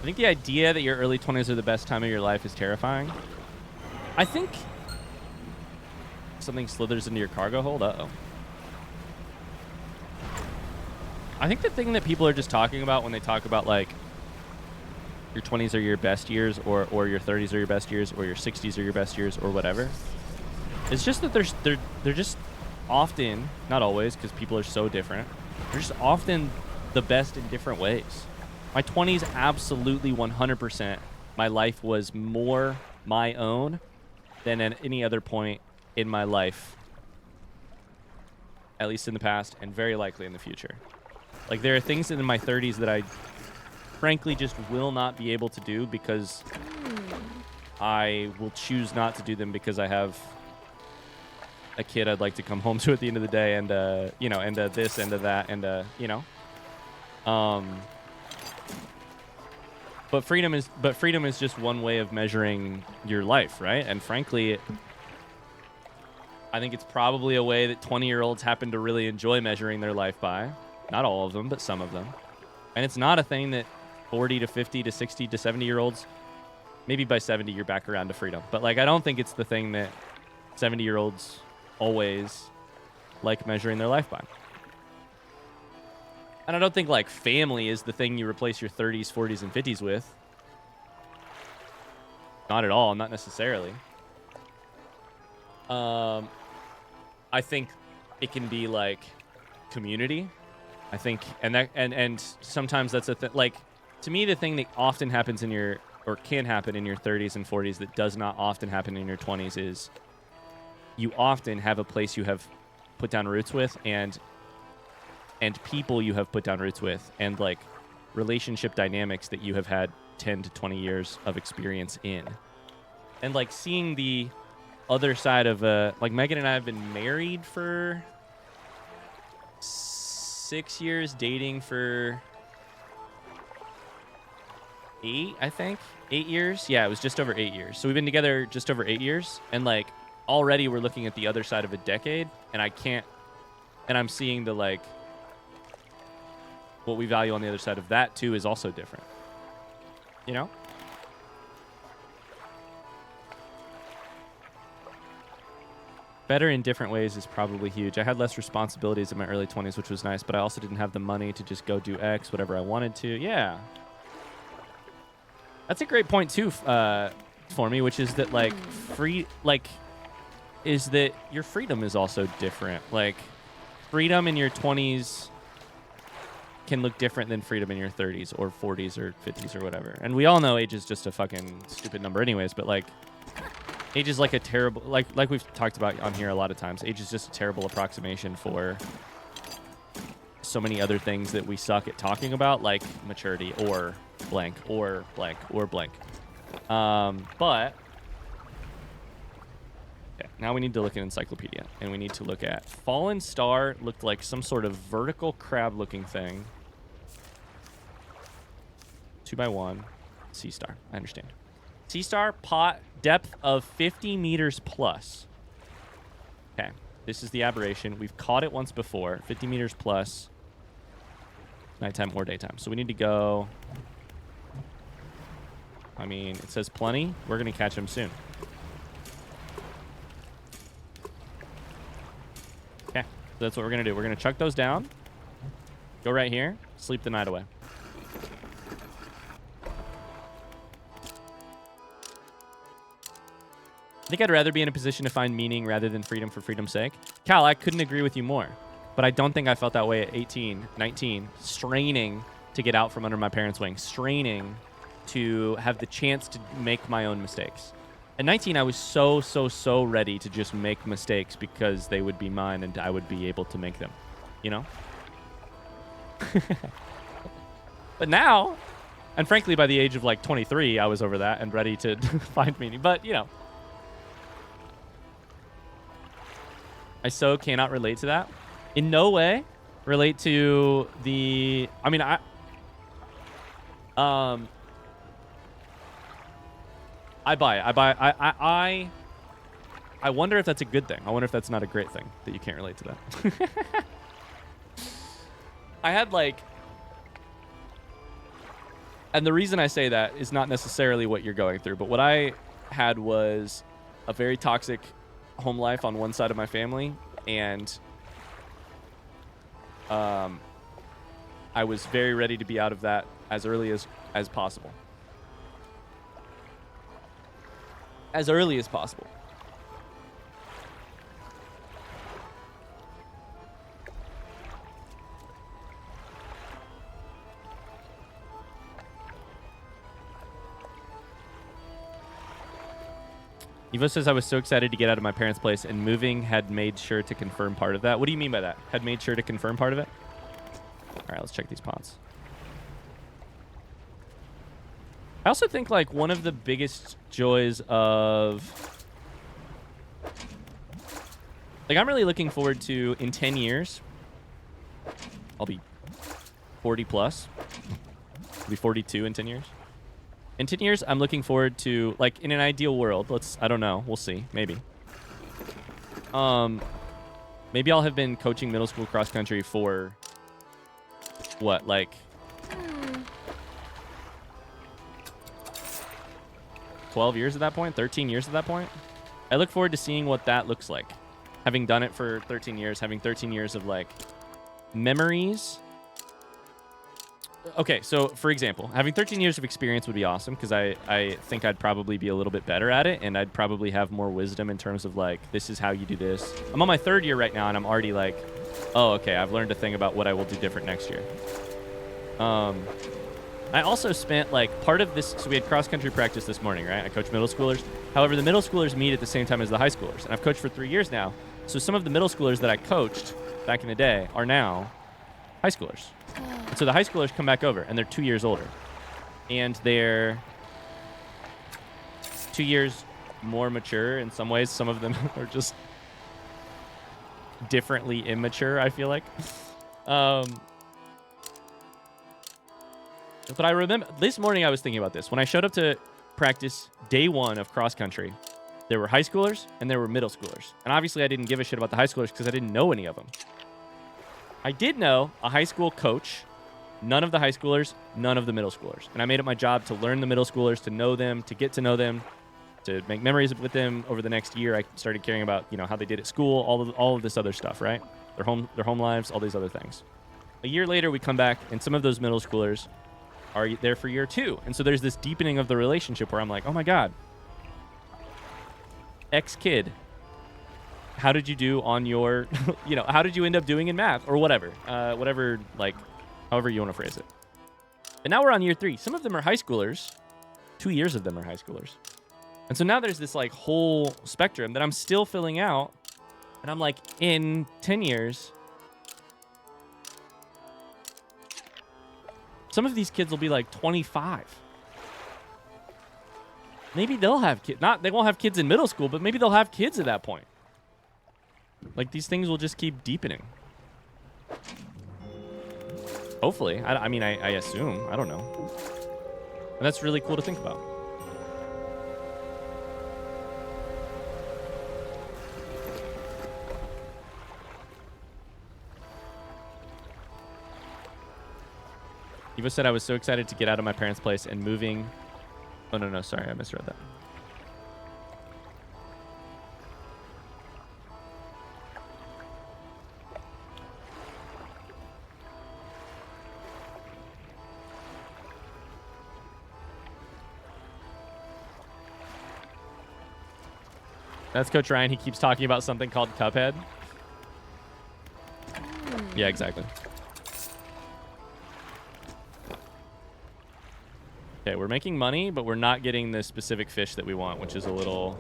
I think the idea that your early 20s are the best time of your life is terrifying. I think something slithers into your cargo hold. Uh-oh. I think the thing that people are just talking about when they talk about, like, your 20s are your best years, or your 30s are your best years, or your 60s are your best years, or whatever, it's just that they're just often, not always, because people are so different, they're just often the best in different ways. My 20s, absolutely 100%, my life was more my own than at any other point in my life, at least in the past, and very likely in the future. Like, there are things in my 30s that I frankly just will not be able to do because I will choose not to do them because I have a kid I'd like to come home to at the end of the day, and, you know, and this, and that, and, you know. But freedom is just one way of measuring your life, right? And frankly, I think it's probably a way that 20-year-olds happen to really enjoy measuring their life by. Not all of them, but some of them. And it's not a thing that 40 to 50 to 60 to 70-year-olds, maybe by 70 you're back around to freedom. But, like, I don't think it's the thing that 70-year-olds always like measuring their life by. And I don't think, like, family is the thing you replace your 30s, 40s, and 50s with. Not at all, not necessarily. I think it can be, like, community. I think, and sometimes that's a thing. Like, to me, the thing that often happens in your, or can happen in your 30s and 40s that does not often happen in your 20s is you often have a place you have put down roots with, and and people you have put down roots with, and like relationship dynamics that you have had 10 to 20 years of experience in. And like seeing the other side of like Megan and I have been married for 6 years, dating for 8, I think. 8 years. Yeah, it was just over 8 years. So we've been together just over 8 years, and like already we're looking at the other side of a decade, and I'm seeing the like what we value on the other side of that too is also different. You know? Better in different ways is probably huge. I had less responsibilities in my early 20s, which was nice, but I also didn't have the money to just go do X, whatever I wanted to. Yeah. That's a great point too for me, which is that like is that your freedom is also different. Like freedom in your 20s can look different than freedom in your 30s or 40s or 50s or whatever. And we all know age is just a fucking stupid number anyways, but like age is like a terrible, like we've talked about on here a lot of times, age is just a terrible approximation for so many other things that we suck at talking about, like maturity or blank or blank or blank. But yeah, now we need to look at encyclopedia, and we need to look at fallen star. Looked like some sort of vertical crab looking thing. 2x1 sea star. I understand. Sea star, pot, depth of 50 meters plus. Okay, this is the aberration. We've caught it once before. 50 meters plus. Nighttime or daytime. So we need to go. I mean, it says plenty. We're going to catch him soon. Okay, so that's what we're going to do. We're going to chuck those down. Go right here. Sleep the night away. I think I'd rather be in a position to find meaning rather than freedom for freedom's sake. Cal, I couldn't agree with you more. But I don't think I felt that way at 18, 19, straining to get out from under my parents' wing, straining to have the chance to make my own mistakes. At 19, I was so ready to just make mistakes because they would be mine and I would be able to make them, you know? But now, and frankly, by the age of like 23, I was over that and ready to find meaning. But, you know, I so cannot relate to that. In no way relate to the, I mean, I buy it. I wonder if that's a good thing. I wonder if that's not a great thing that you can't relate to that. I had like, and the reason I say that is not necessarily what you're going through, but what I had was a very toxic home life on one side of my family, and I was very ready to be out of that as early as possible. As early as possible. Evo says, I was so excited to get out of my parents' place, and moving had made sure to confirm part of that. What do you mean by that? Had made sure to confirm part of it? All right, let's check these pots. I also think like one of the biggest joys of, like, I'm really looking forward to, in 10 years, I'll be 40 plus. I'll be 42 in 10 years. In 10 years, I'm looking forward to, like, in an ideal world, I don't know, we'll see, maybe. Maybe I'll have been coaching middle school cross country for, what, like, 12 years at that point, 13 years at that point. I look forward to seeing what that looks like. Having done it for 13 years, having 13 years of, like, memories. Okay, so for example, having 13 years of experience would be awesome because I think I'd probably be a little bit better at it, and I'd probably have more wisdom in terms of like, this is how you do this. I'm on my 3rd year right now, and I'm already like, oh, okay, I've learned a thing about what I will do different next year. I also spent like part of this, so we had cross-country practice this morning, right? I coach middle schoolers. However, the middle schoolers meet at the same time as the high schoolers, and I've coached for 3 years now. So some of the middle schoolers that I coached back in the day are now high schoolers. And so the high schoolers come back over, and they're 2 years older. And they're 2 years more mature in some ways. Some of them are just differently immature, I feel like. But I remember this morning I was thinking about this. When I showed up to practice day 1 of cross country, there were high schoolers and there were middle schoolers. And obviously I didn't give a shit about the high schoolers because I didn't know any of them. I did know a high school coach, none of the high schoolers, none of the middle schoolers. And I made it my job to learn the middle schoolers, to know them, to get to know them, to make memories with them over the next year. I started caring about, how they did at school, all of this other stuff, right? Their home lives, all these other things. A year later, we come back, and some of those middle schoolers are there for year 2. And so there's this deepening of the relationship where I'm like, oh my God, ex-kid, how did you do on your, how did you end up doing in math or whatever, however you want to phrase it. And now we're on year 3. Some of them are high schoolers. 2 years of them are high schoolers. And so now there's this whole spectrum that I'm still filling out. And I'm like, in 10 years, some of these kids will be 25. Maybe they'll have kids. They won't have kids in middle school, but maybe they'll have kids at that point. These things will just keep deepening. Hopefully. I assume. I don't know. And that's really cool to think about. Evo said I was so excited to get out of my parents' place and moving. Oh, no, sorry. I misread that. That's Coach Ryan. He keeps talking about something called Cuphead. Yeah, exactly. Okay, we're making money, but we're not getting the specific fish that we want, which is a little...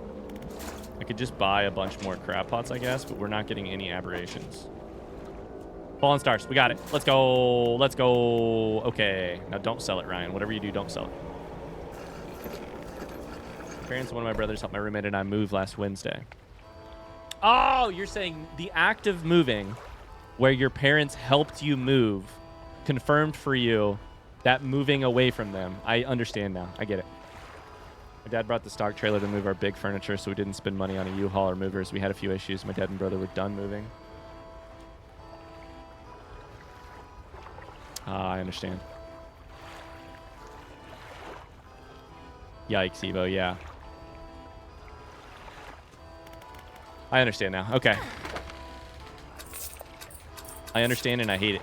I could just buy a bunch more crab pots, I guess, but we're not getting any aberrations. Fallen stars. We got it. Let's go. Let's go. Okay. Now don't sell it, Ryan. Whatever you do, don't sell it. Parents of one of my brothers helped my roommate and I move last Wednesday. Oh, you're saying the act of moving where your parents helped you move, confirmed for you that moving away from them. I understand now. I get it. My dad brought the stock trailer to move our big furniture, so we didn't spend money on a U-Haul or movers. We had a few issues. My dad and brother were done moving. I understand. Yikes, Evo, yeah. I understand now. Okay. I understand and I hate it.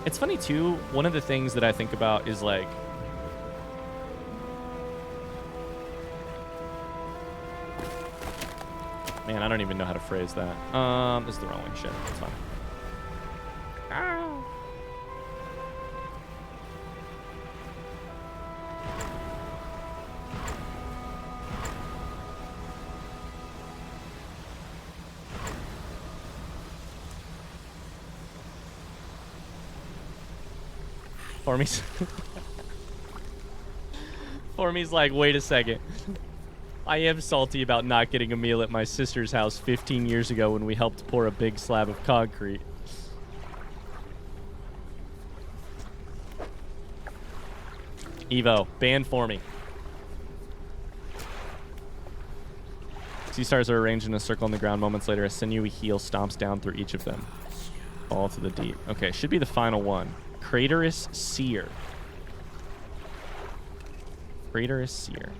It's funny too, one of the things that I think about is like, man, I don't even know how to phrase that. This is the wrong way. Shit, it's fine. Ow. Formy's like, wait a second. I am salty about not getting a meal at my sister's house 15 years ago when we helped pour a big slab of concrete. Evo, ban Formy. Sea stars are arranged in a circle on the ground. Moments later, a sinewy heel stomps down through each of them. Fall to the deep. Okay, should be the final one. Craterous Seer. Craterous Seer.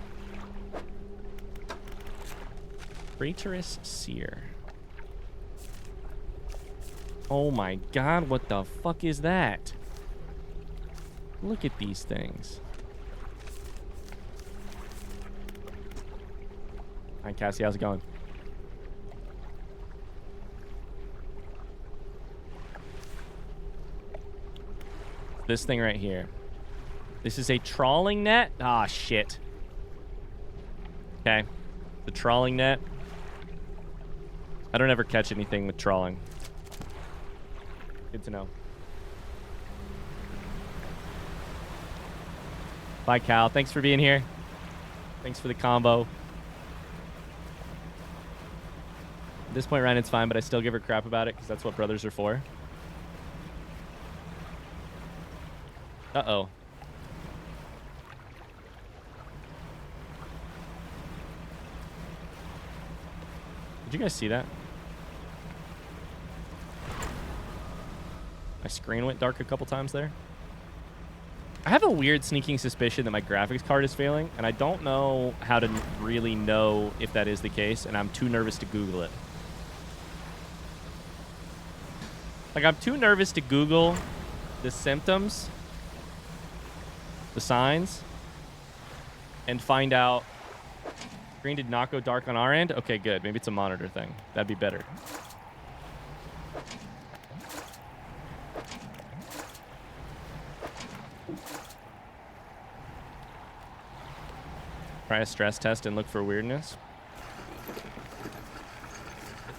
Craterous Seer. Oh my god, what the fuck is that? Look at these things. Hi, Cassie, how's it going? This thing right here. This is a trawling net. Ah, shit. Okay. The trawling net. I don't ever catch anything with trawling. Good to know. Bye, Cal. Thanks for being here. Thanks for the combo. At this point, Ryan, it's fine, but I still give her crap about it because that's what brothers are for. Uh-oh. Did you guys see that? My screen went dark a couple times there. I have a weird sneaking suspicion that my graphics card is failing, and I don't know how to really know if that is the case, and I'm too nervous to Google it. Like, I'm too nervous to Google the symptoms, the signs, and find out. Screen did not go dark on our end? Okay, good. Maybe it's a monitor thing. That'd be better. Try a stress test and look for weirdness.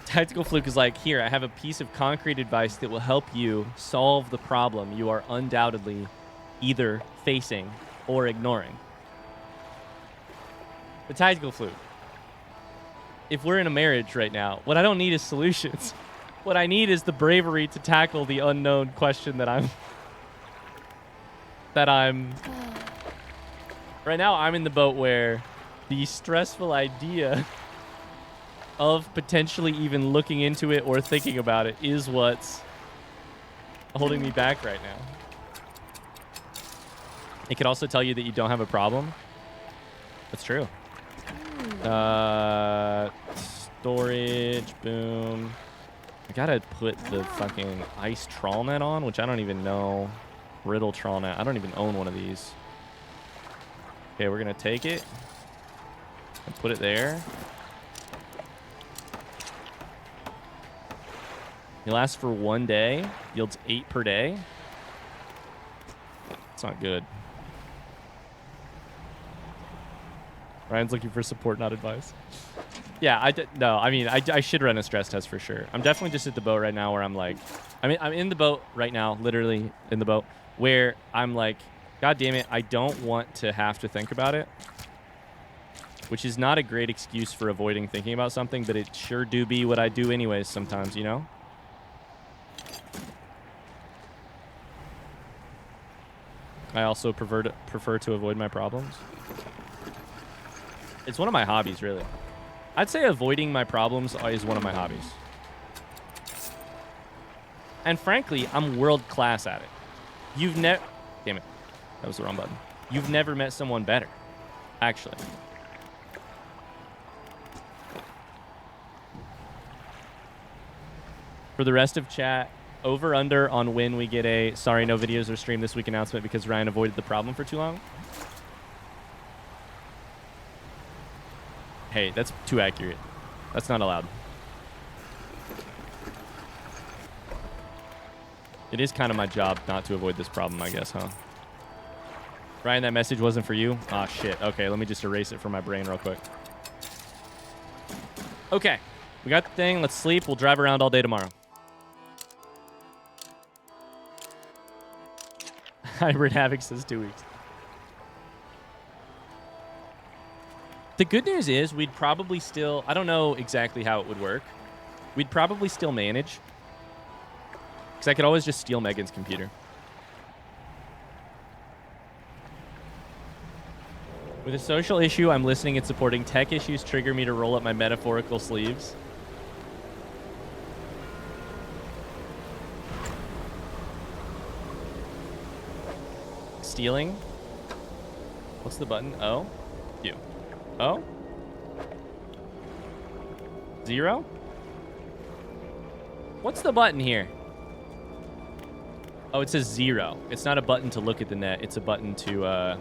Tactical Fluke is like, here, I have a piece of concrete advice that will help you solve the problem you are undoubtedly either facing or ignoring. The Tactical Fluke. If we're in a marriage right now, what I don't need is solutions. What I need is the bravery to tackle the unknown question that I'm... Right now, I'm in the boat where the stressful idea of potentially even looking into it or thinking about it is what's holding me back right now. It could also tell you that you don't have a problem. That's true. Storage, boom. I gotta put the fucking ice trawl net on, which I don't even know. Brittle trawl net. I don't even own one of these. Okay, we're gonna take it and put it there. It lasts for 1 day. Yields 8 per day. It's not good. Ryan's looking for support, not advice. Yeah, I should run a stress test for sure. I'm definitely just at the boat right now where I'm like, I'm in the boat right now, literally in the boat, where I'm like, God damn it, I don't want to have to think about it. Which is not a great excuse for avoiding thinking about something, but it sure do be what I do anyways sometimes, you know? I also prefer to avoid my problems. It's one of my hobbies, really. I'd say avoiding my problems is one of my hobbies. And frankly, I'm world class at it. Damn it. That was the wrong button. You've never met someone better, actually. For the rest of chat, over under on when we get a sorry no videos or stream this week announcement because Ryan avoided the problem for too long. Hey, that's too accurate. That's not allowed. It is kind of my job not to avoid this problem, I guess, huh? Ryan, that message wasn't for you? Ah, shit. Okay, let me just erase it from my brain real quick. Okay, we got the thing. Let's sleep. We'll drive around all day tomorrow. Hybrid Havoc says 2 weeks. The good news is we'd probably still... I don't know exactly how it would work. We'd probably still manage. Because I could always just steal Megan's computer. With a social issue, I'm listening and supporting. Tech issues trigger me to roll up my metaphorical sleeves. Stealing. What's the button? O? Q. O? 0? What's the button here? Oh, it says 0. It's not a button to look at the net. It's a button to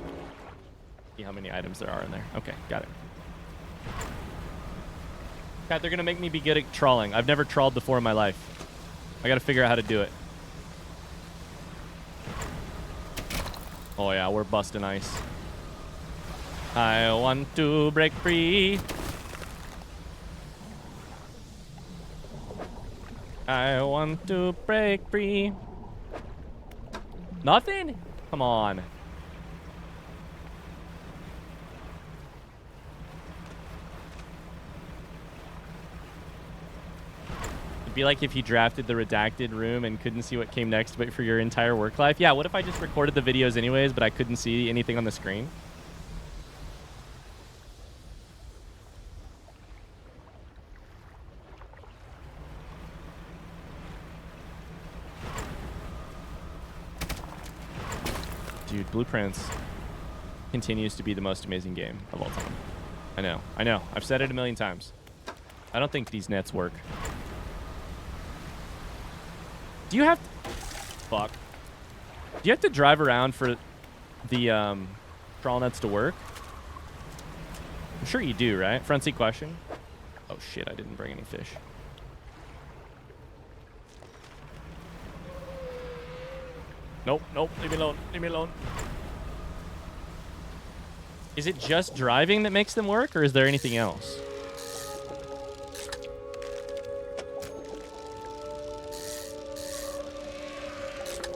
see how many items there are in there. Okay, got it. God, they're going to make me be good at trawling. I've never trawled before in my life. I got to figure out how to do it. Oh yeah, we're busting ice. I want to break free. I want to break free. Nothing? Come on. It'd be like if you drafted the redacted room and couldn't see what came next but for your entire work life. Yeah, what if I just recorded the videos anyways, but I couldn't see anything on the screen? Dude, Blueprints continues to be the most amazing game of all time. I know. I've said it a million times. I don't think these nets work. Do you have to... Fuck. Do you have to drive around for the trawl nets to work? I'm sure you do, right? Front seat question. Oh shit, I didn't bring any fish. Nope, leave me alone. Is it just driving that makes them work, or is there anything else?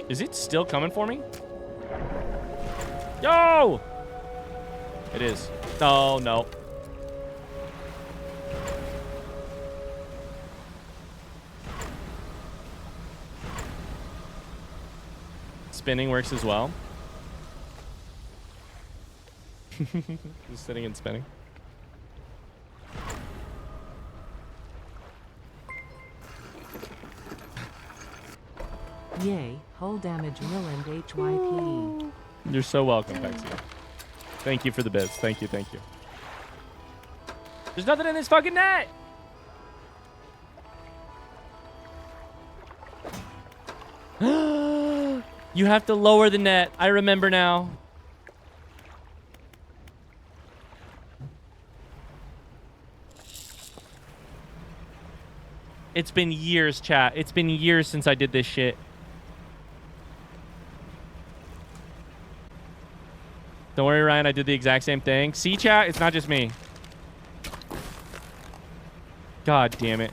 Is it still coming for me? Yo! It is. Oh, no. Spinning works as well. Just sitting and spinning. Yay, hull damage Milland HYP. You're so welcome, Pexi. Thank you for the bits. Thank you. There's nothing in this fucking net! You have to lower the net. I remember now. It's been years, chat. It's been years since I did this shit. Don't worry, Ryan. I did the exact same thing. See, chat? It's not just me. God damn it.